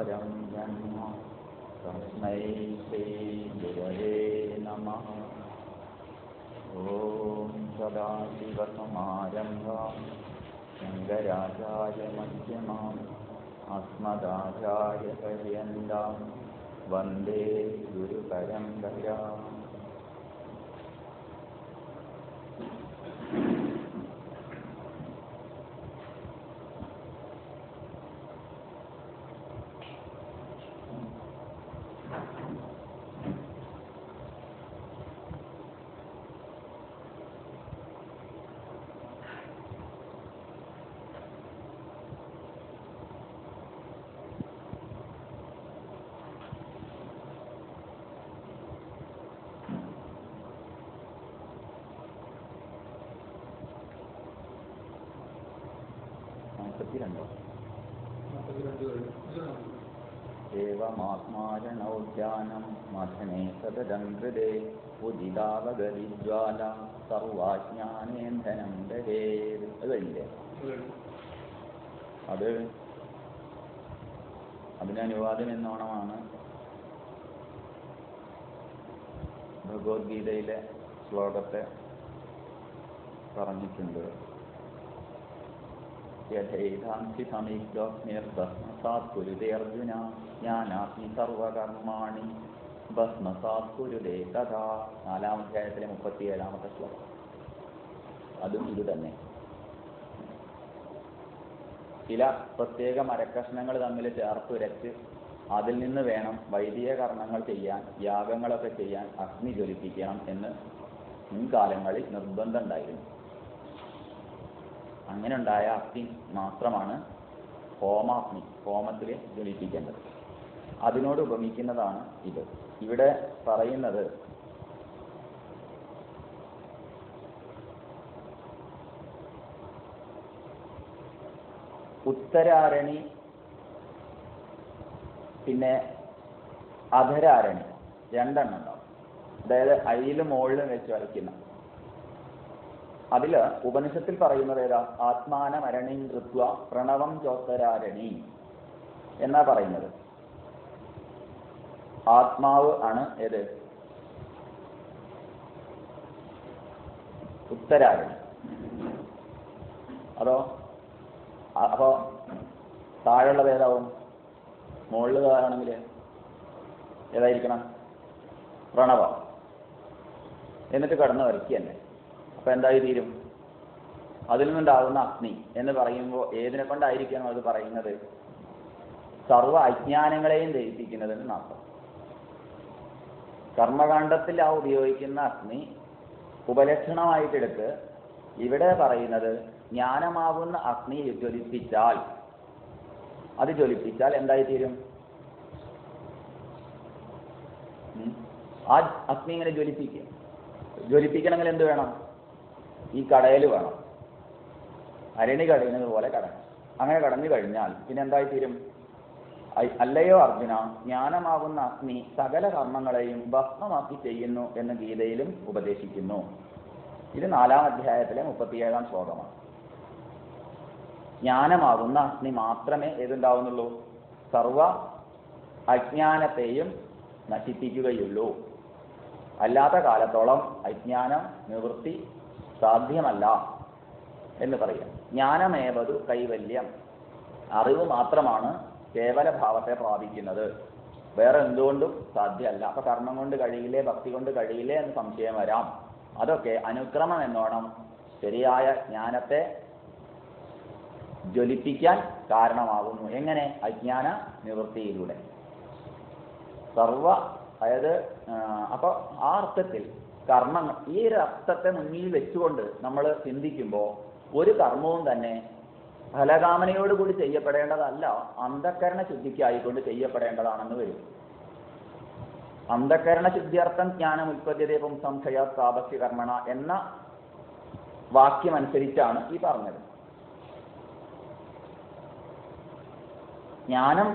परं ब्रह्म तस्मै श्रीगुरवे नमः। ॐ सदाशिवसमारम्भां शङ्कराचार्यमध्यमाम् अस्मदाचार्यपर्यन्तां वन्दे गुरुपरम्पराम्। एवमात्मारणौद्यानं मथने सतदङ्कृते उदितावगतिज्वाला സർവാജ്ഞാനേന്ധനം ദരേത്. അത് കഴിഞ്ഞില്ലേ? അതിന് അനുവാദം എന്നോണമാണ് ഭഗവത്ഗീതയിലെ ശ്ലോകത്തെ പറഞ്ഞിട്ടുണ്ട്. യഥൈതാംസി സമീപ്തോസ്മിർഭസ്മസാത് കുരുതേ അർജുന ജ്ഞാനാഗ്നി സർവകർമാണി ഭസ്മസാത് കുരുതേ തഥാ. 4-ാം അധ്യായത്തിലെ 37-ാമത്തെ ശ്ലോകം. അതും ഇത് തന്നെ. ചില പ്രത്യേക മരക്കഷ്ണങ്ങൾ തമ്മിൽ ചേർത്തുരച്ച് അതിൽ നിന്ന് വേണം വൈദിക കർമ്മങ്ങൾ ചെയ്യാൻ, യാഗങ്ങളൊക്കെ ചെയ്യാൻ അഗ്നി ജ്വലിപ്പിക്കണം എന്ന് മുൻകാലങ്ങളിൽ നിർബന്ധം ഉണ്ടായിരുന്നു. അങ്ങനെ ഉണ്ടായ അഗ്നി മാത്രമാണ് ഹോമാഗ്നി, ഹോമത്തിൽ ജ്വലിപ്പിക്കേണ്ടത്. അതിനോട് ഉപമിക്കുന്നതാണ് ഇത്. ഇവിടെ പറയുന്നത് ഉത്തരാരണി പിന്നെ അധരാരണി രണ്ടെണ്ണം ഉണ്ടാവും. അതായത് അയിലും മുകളിലും വെച്ച് വരയ്ക്കുന്ന. അതില് ഉപനിഷത്തിൽ പറയുന്നത് ഏതാ? ആത്മാനമരണീം കൃത്വ പ്രണവം ചോത്തരാരണി എന്നാ പറയുന്നത്. ആത്മാവ് ആണ് ഏത്? ഉത്തരാരണി. അപ്പോ താഴെയുള്ളത് ഏതാവും? മുകളിൽ ആണെങ്കിൽ ഏതായിരിക്കണം? പ്രണവം. എന്നിട്ട് കടന്നു വരയ്ക്കുക തന്നെ. അപ്പൊ എന്തായി തീരും? അതിൽ നിന്നുണ്ടാകുന്ന അഗ്നി എന്ന് പറയുമ്പോൾ ഏതിനെ കൊണ്ടായിരിക്കണം അത് പറയുന്നത്? സർവ്വ അജ്ഞാനങ്ങളെയും ദഹിപ്പിക്കുന്നതിന് മാത്രം. കർമ്മകാണ്ഡത്തിൽ ആ ഉപയോഗിക്കുന്ന അഗ്നി ഉപലക്ഷണമായിട്ടെടുത്ത് ഇവിടെ പറയുന്നത് ജ്ഞാനമാകുന്ന അഗ്നി ജ്വലിപ്പിച്ചാൽ എന്തായിത്തീരും? ആ അഗ്നി ഇങ്ങനെ ജ്വലിപ്പിക്കണമെങ്കിൽ എന്ത് വേണം? ഈ കടയിൽ വേണം. അരണി കടയുന്നത് പോലെ കടണം. അങ്ങനെ കടന്നു കഴിഞ്ഞാൽ പിന്നെ എന്തായിത്തീരും? അല്ലയോ അർജുന, ജ്ഞാനമാകുന്ന അഗ്നി സകല കർമ്മങ്ങളെയും ഭസ്മമാക്കി ചെയ്യുന്നു എന്ന് ഗീതയിലും ഉപദേശിക്കുന്നു. ഇത് 4-ാം അധ്യായത്തിലെ 37-ാം ശ്ലോകമാണ്. ജ്ഞാനമാകുന്ന അഗ്നി മാത്രമേ ഏതുണ്ടാവുന്നുള്ളൂ? സർവ അജ്ഞാനത്തെയും നശിപ്പിക്കുകയുള്ളൂ. അല്ലാത്ത കാലത്തോളം അജ്ഞാനം നിവൃത്തി സാധ്യമല്ല എന്ന് പറയാം. ജ്ഞാനമേവതു കൈവല്യം. അറിവ് മാത്രമാണ് കേവല ഭാവത്തെ പ്രാപിക്കുന്നത്. വേറെ എന്തുകൊണ്ടും സാധ്യമല്ല. അപ്പൊ കർമ്മം കൊണ്ട് കഴിയില്ലേ, ഭക്തി കൊണ്ട് കഴിയില്ലേ എന്ന് സംശയം വരാം. അതൊക്കെ അനുക്രമം എന്നോണം ശരിയായ ജ്ഞാനത്തെ ജ്വലിപ്പിക്കാൻ കാരണമാകുന്നു. എങ്ങനെ? അജ്ഞാന നിവൃത്തിയിലൂടെ. അതായത് അപ്പോൾ ആ അർത്ഥത്തിൽ കർമ്മങ്ങൾ, ഈ ഒരു അർത്ഥത്തെ മുന്നിൽ വെച്ചുകൊണ്ട് നമ്മൾ ചിന്തിക്കുമ്പോൾ ഒരു കർമ്മവും തന്നെ ഫലകാമനയോടുകൂടി ചെയ്യപ്പെടേണ്ടതല്ല, അന്ധക്കരണ ശുദ്ധിക്കായിക്കൊണ്ട് ചെയ്യപ്പെടേണ്ടതാണെന്ന് വരും. അന്ധക്കരണ ശുദ്ധിയർത്ഥം ജ്ഞാനം ഉൽപ്പദ്യതേ സംശയ താപസ്യ കർമ്മണ എന്ന വാക്യമനുസരിച്ചാണ് ഈ പറഞ്ഞത്. ജ്ഞാനം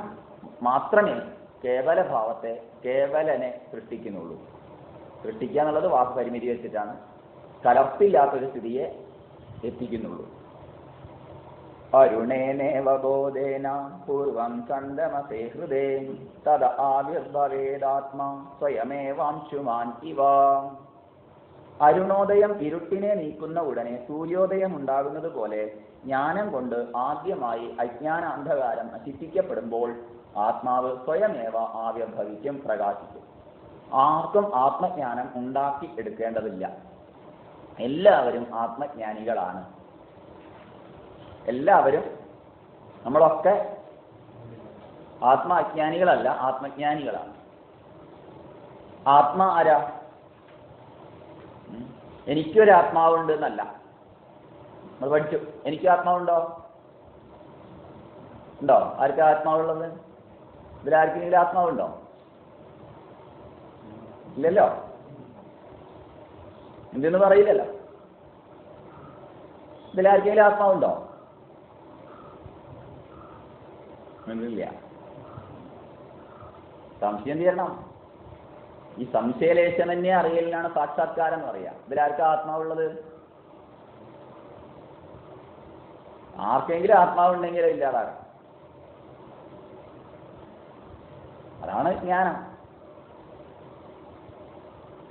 മാത്രമേ കേവല ഭാവത്തെ, കേവലനെ സൃഷ്ടിക്കുന്നുള്ളൂ. സൃഷ്ടിക്കുക എന്നുള്ളത് വാക്കുപരിമിതി വെച്ചിട്ടാണ്. കലർപ്പില്ലാത്തൊരു സ്ഥിതിയെ എത്തിക്കുന്നുള്ളൂ. അരുണേനേവ ബോധേന പൂർവം ചന്ദമസേ ഹൃദേ തദ ആവിർഭവേദാത്മാ സ്വയമേവാംശുമാൻ ഇവ. അരുണോദയം ഇരുട്ടിനെ നീക്കുന്ന ഉടനെ സൂര്യോദയം ഉണ്ടാകുന്നത് പോലെ ജ്ഞാനം കൊണ്ട് ആദ്യമായി അജ്ഞാന അന്ധകാരം നശിപ്പിക്കപ്പെടുമ്പോൾ ആത്മാവ് സ്വയമേവ ആവിർഭവിക്കും, പ്രകാശിക്കും. ആർക്കും ആത്മജ്ഞാനം ഉണ്ടാക്കി എടുക്കേണ്ടതില്ല. എല്ലാവരും ആത്മജ്ഞാനികളാണ്. എല്ലാവരും, നമ്മളൊക്കെ അജ്ഞാനികളല്ല, ആത്മജ്ഞാനികളാണ്. ആത്മാ ആരാ? എനിക്കൊരു ആത്മാവുണ്ട് എന്നല്ല. നമ്മൾ പഠിച്ചു, എനിക്ക് ആത്മാവുണ്ടോ? ഉണ്ടോ? ആർക്കാ ആത്മാവുള്ളത്? ഇതിലാർക്കെങ്കിലും ആത്മാവുണ്ടോ? ഇല്ലല്ലോ. എന്തെന്ന് പറയില്ലല്ലോ. ഇതിലാർക്കെങ്കിലും ആത്മാവുണ്ടോ? ഇല്ല. സംശയം തീരണം. ഈ സംശയലേശം തന്നെ അറിയലിനാണ് സാക്ഷാത്കാരം എന്ന് പറയാം. ഇതിലാർക്കാ ആത്മാവുള്ളത്? ആർക്കെങ്കിലും ആത്മാവുണ്ടെങ്കിലും ഇല്ലാതാകാം. അതാണ് ജ്ഞാനം.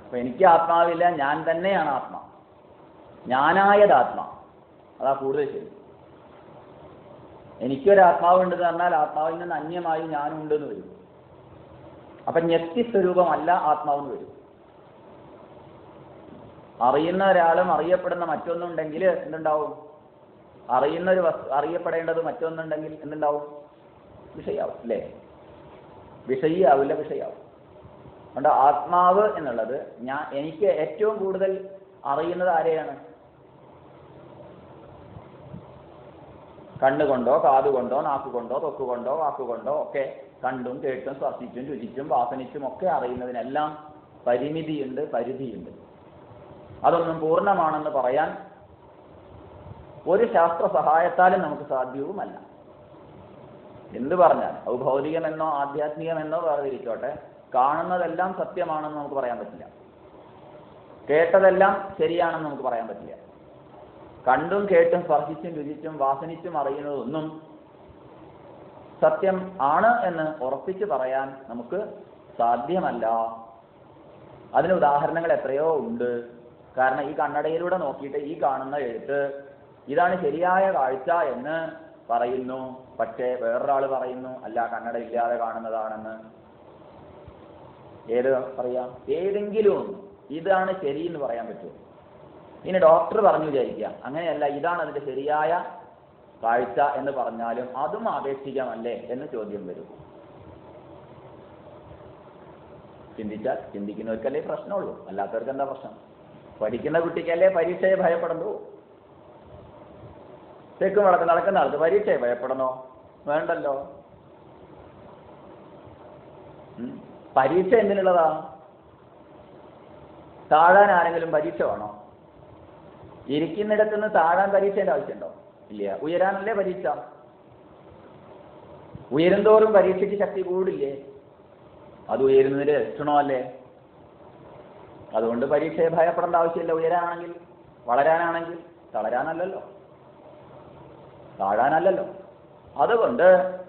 അപ്പൊ എനിക്ക് ആത്മാവില്ല, ഞാൻ തന്നെയാണ് ആത്മാ. ഞാനായത് ആത്മാ. അതാ കൂടുതൽ ശരി. എനിക്കൊരാത്മാവുണ്ടെന്ന് പറഞ്ഞാൽ ആത്മാവിൽ നിന്ന് അന്യമായി ഞാനുണ്ടെന്ന് വരും. അപ്പൊ ജ്ഞപ്തിസ്വരൂപമല്ല ആത്മാവെന്ന് വരും. അറിയുന്ന ഒരാളും അറിയപ്പെടുന്ന മറ്റൊന്നുണ്ടെങ്കിൽ എന്തുണ്ടാവും? അറിയുന്ന ഒരു അറിയപ്പെടേണ്ടത് മറ്റൊന്നുണ്ടെങ്കിൽ എന്തുണ്ടാവും? വിഷയാവും. അല്ലേ? വിഷയിയാവില്ല, വിഷയാവും. അതുകൊണ്ട് ആത്മാവ് എന്നുള്ളത് എനിക്ക് ഏറ്റവും കൂടുതൽ അറിയുന്നത് ആരെയാണ്? കണ്ണുകൊണ്ടോ കാതുകൊണ്ടോ നാക്കുകൊണ്ടോ തൊക്കുകൊണ്ടോ വാക്കുകൊണ്ടോ ഒക്കെ കണ്ടും കേട്ടും സ്പർശിച്ചും രുചിച്ചും വാസനിച്ചും ഒക്കെ അറിയുന്നതിനെല്ലാം പരിമിതിയുണ്ട്, പരിധിയുണ്ട്. അതൊന്നും പൂർണ്ണമാണെന്ന് പറയാൻ ഒരു ശാസ്ത്ര സഹായത്താലും നമുക്ക് സാധ്യവുമല്ല. എന്ത് പറഞ്ഞാൽ അത് ഭൗതികമെന്നോ ആധ്യാത്മികമെന്നോ വേർതിരിച്ചോട്ടെ, കാണുന്നതെല്ലാം സത്യമാണെന്ന് നമുക്ക് പറയാൻ പറ്റില്ല. കേട്ടതെല്ലാം ശരിയാണെന്ന് നമുക്ക് പറയാൻ പറ്റില്ല. കണ്ടും കേട്ടും സ്പർശിച്ചും രുചിച്ചും വാസനിച്ചും അറിയുന്നതൊന്നും സത്യം ആണ് എന്ന് ഉറപ്പിച്ച് പറയാൻ നമുക്ക് സാധ്യമല്ല. അതിന് ഉദാഹരണങ്ങൾ എത്രയോ ഉണ്ട്. കാരണം ഈ കണ്ണടയിലൂടെ നോക്കിയിട്ട് ഈ കാണുന്ന എഴുത്ത് ഇതാണ് ശരിയായ കാഴ്ച എന്ന് പറയുന്നു. പക്ഷേ വേറൊരാൾ പറയുന്നു അല്ല, കണ്ണട ഇല്ലാതെ കാണുന്നതാണെന്ന്. ഏത് പറയാം? ഏതെങ്കിലും ഇതാണ് ശരി എന്ന് പറയാൻ പറ്റുമോ? ഇനി ഡോക്ടർ പറഞ്ഞു വിചാരിക്കുക അങ്ങനെയല്ല, ഇതാണ് അതിന്റെ ശരിയായ കാഴ്ച എന്ന് പറഞ്ഞാലും അതും ആപേക്ഷികമല്ലേ എന്ന് ചോദ്യം വരും. ചിന്തിച്ചാൽ ചിന്തിക്കുന്നവർക്കല്ലേ പ്രശ്നമുള്ളൂ, അല്ലാത്തവർക്ക് എന്താ പ്രശ്നം? പഠിക്കുന്ന കുട്ടിക്കല്ലേ പരീക്ഷയെ ഭയപ്പെടുന്നു. തെക്കും വടക്ക് നടക്കുന്ന ആൾക്ക് പരീക്ഷയെ ഭയപ്പെടണോ? വേണ്ടല്ലോ. പരീക്ഷ എന്തിനുള്ളതാ? താഴാൻ ആരെങ്കിലും പരീക്ഷ വേണോ? ഇരിക്കുന്നിടത്തുനിന്ന് താഴാൻ പരീക്ഷേന്റെ ആവശ്യമുണ്ടോ? ഇല്ല. ഉയരാനല്ലേ പരീക്ഷ. ഉയരുന്തോറും പരീക്ഷയ്ക്ക് ശക്തി കൂടില്ലേ? അത് ഉയരുന്നതിന് ലക്ഷണോ അല്ലേ? അതുകൊണ്ട് പരീക്ഷയെ ഭയപ്പെടേണ്ട ആവശ്യമില്ല. ഉയരാനാണെങ്കിൽ, വളരാനാണെങ്കിൽ, തളരാനല്ലല്ലോ, താഴാനല്ലല്ലോ. അതുകൊണ്ട്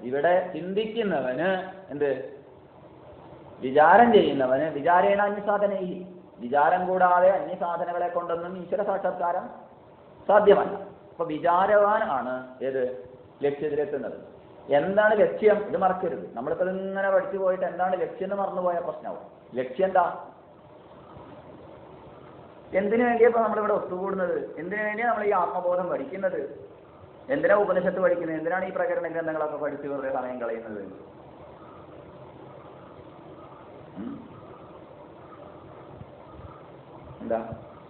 ഇവിടെ ചിന്തിക്കുന്നവന് എന്ത്? വിചാരം ചെയ്യുന്നവന് വിചാരേണ അന്യസാധനൈ, വിചാരം കൂടാതെ അന്യസാധനകളെ കൊണ്ടൊന്നും ഈശ്വര സാക്ഷാത്കാരം സാധ്യമല്ല. അപ്പൊ വിചാരവാൻ ആണ് ഏത് ലക്ഷ്യത്തിലെത്തുന്നത്. എന്താണ് ലക്ഷ്യം? ഇത് മറക്കരുത്. നമ്മളിപ്പോൾ ഇങ്ങനെ പഠിച്ചു പോയിട്ട് എന്താണ് ലക്ഷ്യം എന്ന് മറന്നുപോയ പ്രശ്നമാവും. ലക്ഷ്യം എന്താ? എന്തിനു വേണ്ടിയപ്പോ നമ്മളിവിടെ ഒത്തുകൂടുന്നത്? എന്തിനു വേണ്ടിയാണ് നമ്മൾ ഈ ആത്മബോധം പഠിക്കുന്നത്? എന്തിനാ ഉപനിഷത്ത് പഠിക്കുന്നത്? എന്തിനാണ് ഈ പ്രകരണ ഗ്രന്ഥങ്ങളൊക്കെ പഠിച്ച് വെറുതെ സമയം കളയുന്നത്? എന്താ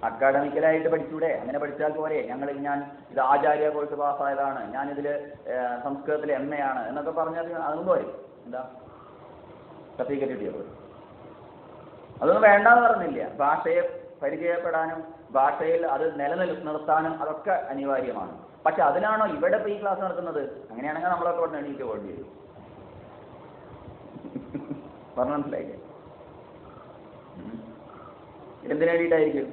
അക്കാഡമിക്കലായിട്ട് പഠിച്ചൂടെ? അങ്ങനെ പഠിച്ചാൽ പോരെ? ഞാൻ ഇത് ആചാര്യ കോഴ്സ് പാസ്സായതാണ്, ഞാനിതിൽ സംസ്കൃതത്തിൽ MA ആണ് എന്നൊക്കെ പറഞ്ഞാൽ അതും പോരെ? എന്താ സർട്ടിഫിക്കറ്റ് കിട്ടിയ പോലെ? അതൊന്നും വേണ്ടാന്ന് പറഞ്ഞില്ല. ഭാഷയെ പരിചയപ്പെടാനും ഭാഷയിൽ അത് നിലനിർത്താനും അതൊക്കെ അനിവാര്യമാണ്. പക്ഷെ അതിനാണോ ഇവിടെ ഇപ്പോൾ ഈ ക്ലാസ് നടത്തുന്നത്? അങ്ങനെയാണെങ്കിൽ നമ്മളൊക്കെ ഉടനെ എണീറ്റ് പോകേണ്ടി വരും. പറഞ്ഞു മനസ്സിലായില്ലേ? എന്തിനു വേണ്ടിയിട്ടായിരിക്കും?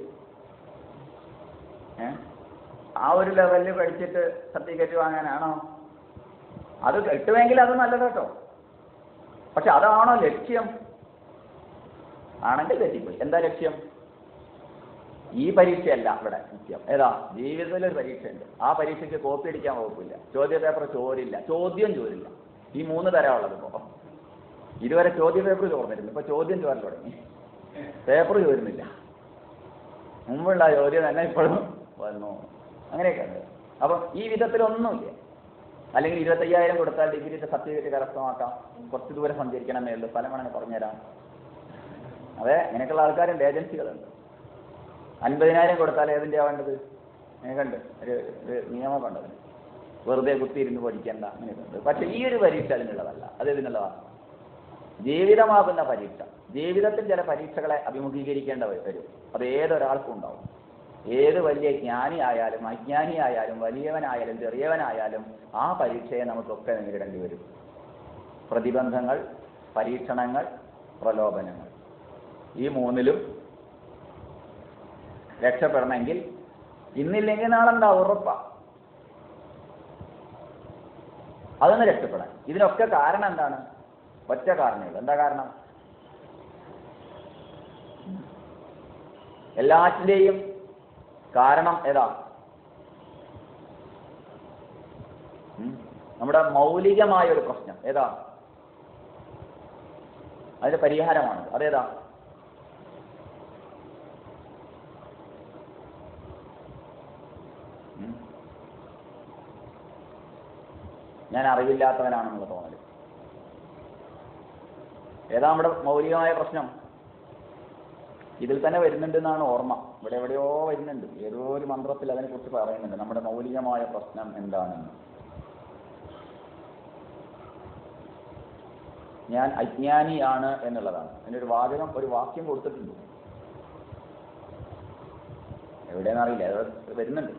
ആ ഒരു ലെവലിൽ പഠിച്ചിട്ട് സർട്ടിഫിക്കറ്റ് വാങ്ങാനാണോ? അത് കിട്ടുമെങ്കിൽ അത് നല്ലത് കേട്ടോ. പക്ഷെ അതാണോ ലക്ഷ്യം? ആണെങ്കിൽ തെറ്റിപ്പോയി. എന്താ ലക്ഷ്യം? ഈ പരീക്ഷയല്ല ഇവിടെ മുഖ്യം. ഏതാ? ജീവിതത്തിലൊരു പരീക്ഷയുണ്ട്. ആ പരീക്ഷയ്ക്ക് കോപ്പി അടിക്കാൻ വകുപ്പില്ല, ചോദ്യ പേപ്പർ ചോരില്ല, ചോദ്യം ചോരില്ല. ഈ 3 തരമുള്ളത്. ഇപ്പോൾ ഇതുവരെ ചോദ്യ പേപ്പർ ചോർന്നിരുന്നു, ഇപ്പൊ ചോദ്യം ചോരൽ തുടങ്ങി. പേപ്പർ ചോരുന്നില്ല, മുമ്പുള്ള ചോദ്യം തന്നെ ഇപ്പോഴും വന്നു. അങ്ങനെയൊക്കെ ഉണ്ട്. അപ്പം ഈ വിധത്തിലൊന്നുമില്ല. അല്ലെങ്കിൽ 25,000 കൊടുത്താൽ ഡിഗ്രിയുടെ സർട്ടിഫിക്കറ്റ് കരസ്ഥമാക്കാം, കുറച്ച് ദൂരം സഞ്ചരിക്കണം മേലുള്ളൂ, സ്ഥലം വേണമെങ്കിൽ പറഞ്ഞുതരാം. അതെ, അങ്ങനെയൊക്കെയുള്ള ആൾക്കാരുണ്ട്, ഏജൻസികളുണ്ട്. 50,000 കൊടുത്താൽ ഏതിൻ്റെയാണ് വേണ്ടത്? അങ്ങനെയൊക്കെ ഒരു നിയമമൊക്കെ ഉണ്ടത്. വെറുതെ കുത്തിയിരുന്ന് പഠിക്കേണ്ട, അങ്ങനെയൊക്കെ ഉണ്ട്. പക്ഷെ ഈ ഒരു പരീക്ഷ അതിനുള്ളതല്ല. അത് ഇതിനുള്ളതാണ്. ജീവിതമാകുന്ന പരീക്ഷ. ജീവിതത്തിൽ ചില പരീക്ഷകളെ അഭിമുഖീകരിക്കേണ്ട വരും. അത് ഏതൊരാൾക്കും ഉണ്ടാവും. ഏത് വലിയ ജ്ഞാനിയായാലും അജ്ഞാനിയായാലും വലിയവനായാലും ചെറിയവനായാലും ആ പരീക്ഷയെ നമുക്കൊക്കെ നേരിടേണ്ടി വരും. പ്രതിബന്ധങ്ങൾ, പരീക്ഷണങ്ങൾ, പ്രലോഭനങ്ങൾ, ഈ 3ലും രക്ഷപ്പെടണമെങ്കിൽ ഇന്നില്ലെങ്കിൽ നാളെ ഉണ്ടാവും, ഉറപ്പാ. അതൊന്ന് രക്ഷപ്പെടാൻ. ഇതിനൊക്കെ കാരണം എന്താണ്? ഒറ്റ കാരണമുള്ളൂ. എന്താ കാരണം? എല്ലാറ്റിൻ്റെയും കാരണം ഏതാ? നമ്മുടെ മൗലികമായ ഒരു പ്രശ്നം ഏതാ? അതിന്റെ പരിഹാരമാണ്. അതേതാ? ഞാൻ അറിവില്ലാത്തവനാണെന്നുള്ള തോന്നൽ. ഏതാ നമ്മുടെ മൗലികമായ പ്രശ്നം? ഇതിൽ തന്നെ വരുന്നുണ്ടെന്നാണ് ഓർമ്മ. ഇവിടെ എവിടെയോ വരുന്നുണ്ട്, ഏതോ ഒരു മന്ത്രത്തിൽ അതിനെക്കുറിച്ച് പറയുന്നുണ്ട്. നമ്മുടെ മൗലികമായ പ്രശ്നം എന്താണെന്ന്. ഞാൻ അജ്ഞാനിയാണ് എന്നുള്ളതാണ്. അതിൻ്റെ ഒരു വാചകം, ഒരു വാക്യം കൊടുത്തിട്ടുണ്ട്. എവിടെയെന്നറിയില്ല, അത് വരുന്നുണ്ട്.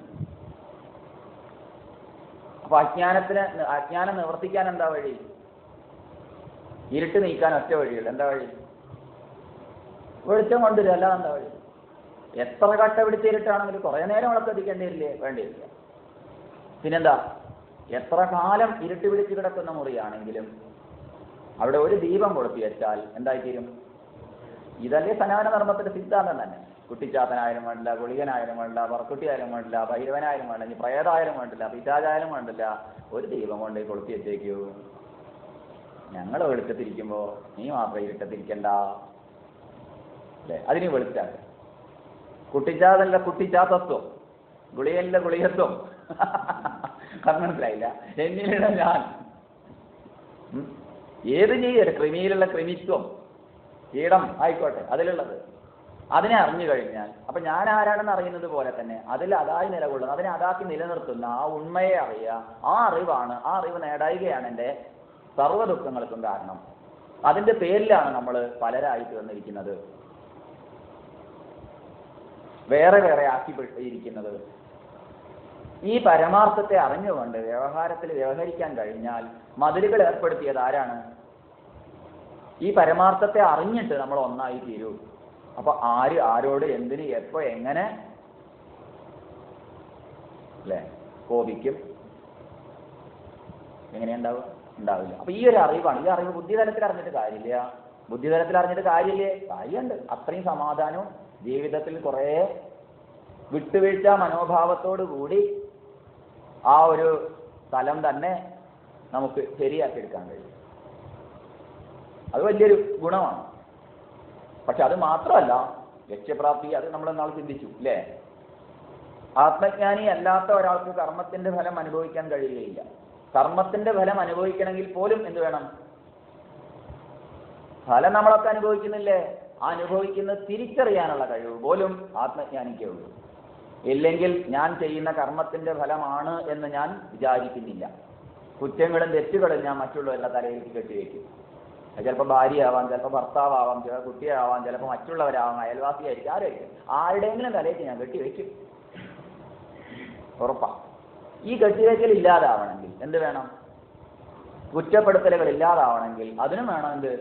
അപ്പൊ അജ്ഞാനം നിവർത്തിക്കാൻ എന്താ വഴി? ഇരുട്ട് നീക്കാൻ ഒറ്റ വഴിയുള്ളൂ. എന്താ വഴി? വെളിച്ചം കൊണ്ടുവരിക. അല്ലാതെ എന്താ വഴി? എത്ര കട്ട പിടിച്ച് ഇരുട്ടാണെങ്കിലും കുറേ നേരം വിളക്കത്തിക്കേണ്ടി വരില്ലേ? വേണ്ടിയില്ല. പിന്നെന്താ? എത്ര കാലം ഇരുട്ട് പിടിച്ച് കിടക്കുന്ന മുറിയാണെങ്കിലും അവിടെ ഒരു ദീപം കൊളുത്തി വെച്ചാൽ എന്തായിത്തീരും? ഇതല്ലേ സനാതന ധർമ്മത്തിന്റെ സിദ്ധാന്തം തന്നെ. കുട്ടിച്ചാത്തനായാലും വേണ്ടില്ല, ഗുളികനായാലും വേണ്ടില്ല, പറക്കുട്ടിയായാലും വേണ്ടില്ല, ഭൈരവനായാലും വേണ്ട, ഇനി പ്രേതായാലും വേണ്ടില്ല, പിശാചായാലും വേണ്ടില്ല, ഒരു ദീപം കൊണ്ട് കൊളുത്തി വെച്ചേക്കൂ. ഞങ്ങൾ വെളുക്കത്തിരിക്കുമ്പോ നീ മാത്രം ഇരുട്ടത്തിരിക്കണ്ട അല്ലേ? അതിന് വെളുത്താക്ക. കുട്ടിച്ചാതല്ല കുട്ടിച്ചാത്തത്വം, ഗുളികല്ല ഗുളികത്വം. മനസ്സിലായില്ല? എന്നിലുള്ള ഞാൻ ഏത് ചെയ്യരുത്. കൃമിയിലുള്ള കൃമിത്വം, കീടം ആയിക്കോട്ടെ, അതിലുള്ളത് അതിനെ അറിഞ്ഞു കഴിഞ്ഞാൽ അപ്പൊ ഞാൻ ആരാണെന്ന് അറിയുന്നത് പോലെ തന്നെ അതിൽ അതായി നിലകൊള്ളുന്ന, അതിനെ അതാക്കി നിലനിർത്തുന്ന ആ ഉണ്മയെ അറിയുക. ആ അറിവാണ്, ആ അറിവ് നേടായികയാണ് എൻ്റെ സർവ്വ ദുഃഖങ്ങൾക്കും കാരണം. അതിന്റെ പേരിലാണ് നമ്മൾ പലരായിട്ട് വന്നിരിക്കുന്നത്, വേറെ വേറെ ആക്കിയിരിക്കുന്നത്. ഈ പരമാർത്ഥത്തെ അറിഞ്ഞുകൊണ്ട് വ്യവഹാരത്തിൽ വ്യവഹരിക്കാൻ കഴിഞ്ഞാൽ മതിലുകൾ ഏർപ്പെടുത്തിയത് ആരാണ്? ഈ പരമാർത്ഥത്തെ അറിഞ്ഞിട്ട് നമ്മൾ ഒന്നായി തീരൂ. അപ്പൊ ആര് ആരോട് എന്തിന് എപ്പോ എങ്ങനെ അല്ലേ കോപിക്കും? എങ്ങനെയുണ്ടാവും? ഉണ്ടാവില്ല. അപ്പൊ ഈ ഒരു അറിവാണ്. ഈ അറിവ് ബുദ്ധിതലത്തിൽ അറിഞ്ഞിട്ട് കാര്യമില്ല. ബുദ്ധിതലത്തിൽ അറിഞ്ഞിട്ട് കാര്യമില്ലേ? കാര്യമുണ്ട്. അത്രയും സമാധാനവും ജീവിതത്തിൽ കുറേ വിട്ടുവീഴ്ച മനോഭാവത്തോടു കൂടി ആ ഒരു സ്ഥലം തന്നെ നമുക്ക് ശരിയാക്കി എടുക്കാൻ കഴിയും. അത് വലിയൊരു ഗുണമാണ്. പക്ഷെ അത് മാത്രമല്ല ലക്ഷ്യപ്രാപ്തി. അത് നമ്മൾ നാളെ ചിന്തിച്ചു അല്ലേ? ആത്മജ്ഞാനി അല്ലാത്ത ഒരാൾക്ക് കർമ്മത്തിന്റെ ഫലം അനുഭവിക്കാൻ കഴിയുകയില്ല. കർമ്മത്തിന്റെ ഫലം അനുഭവിക്കണമെങ്കിൽ പോലും എന്ത് വേണം? ഫലം നമ്മളൊക്കെ അനുഭവിക്കുന്നില്ലേ? ആ അനുഭവിക്കുന്നത് തിരിച്ചറിയാനുള്ള കഴിവ് പോലും ആത്മജ്ഞാനിക്കേ ഉള്ളൂ. ഇല്ലെങ്കിൽ ഞാൻ ചെയ്യുന്ന കർമ്മത്തിന്റെ ഫലമാണ് എന്ന് ഞാൻ വിചാരിക്കുന്നില്ല. കുറ്റങ്ങളും തെറ്റുകളും ഞാൻ മറ്റുള്ളവരുടെ തലയിൽ കെട്ടിവെക്കും. ചിലപ്പോൾ ഭാര്യയാവാം, ചിലപ്പോൾ ഭർത്താവാം, ചിലപ്പോൾ കുട്ടിയാവാം, ചിലപ്പോൾ മറ്റുള്ളവരാവാം, അയൽവാസിയായിരിക്കും, ആരായിരിക്കും, ആരുടെയെങ്കിലും തലയ്ക്ക് ഞാൻ കെട്ടിവെക്കും. ഉറപ്പാ. ഈ കെട്ടിവെക്കൽ ഇല്ലാതാവണമെങ്കിൽ എന്ത് വേണം? കുറ്റപ്പെടുത്തലുകൾ ഇല്ലാതാവണമെങ്കിൽ അതിനും വേണം എന്ത്?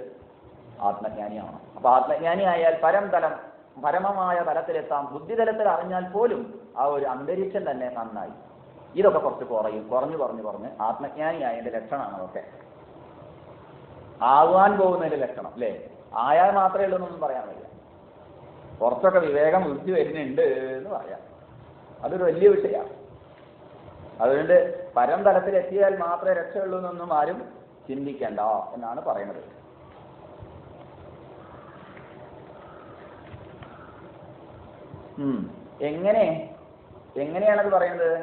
ആത്മജ്ഞാനിയാവണം. അപ്പൊ ആത്മജ്ഞാനി ആയാൽ പരം തലം പരമമായ തലത്തിലെത്താം. ബുദ്ധിതലത്തിൽ അറിഞ്ഞാൽ പോലും ആ ഒരു അന്തരീക്ഷം തന്നെ നന്നായി. ഇതൊക്കെ കുറച്ച് കുറഞ്ഞ് ആത്മജ്ഞാനിയായതിന്റെ ലക്ഷണമാണ് അതൊക്കെ. ആവാൻ പോകുന്നതിന്റെ ലക്ഷണം അല്ലേ? ആയാൽ മാത്രമേ ഉള്ളൂ എന്നൊന്നും പറയാൻ വയ്യ. കുറച്ചൊക്കെ വിവേകം ബുദ്ധി വരുന്നുണ്ട് എന്ന് പറയാം. അതൊരു വലിയ വിഷയമാണ്. അതുകൊണ്ട് പരം തലത്തിലെത്തിയാൽ മാത്രമേ രക്ഷയുള്ളൂ എന്നൊന്നും ആരും ചിന്തിക്കേണ്ട എന്നാണ് പറയുന്നത്. എങ്ങനെയാണത് പറയുന്നത്?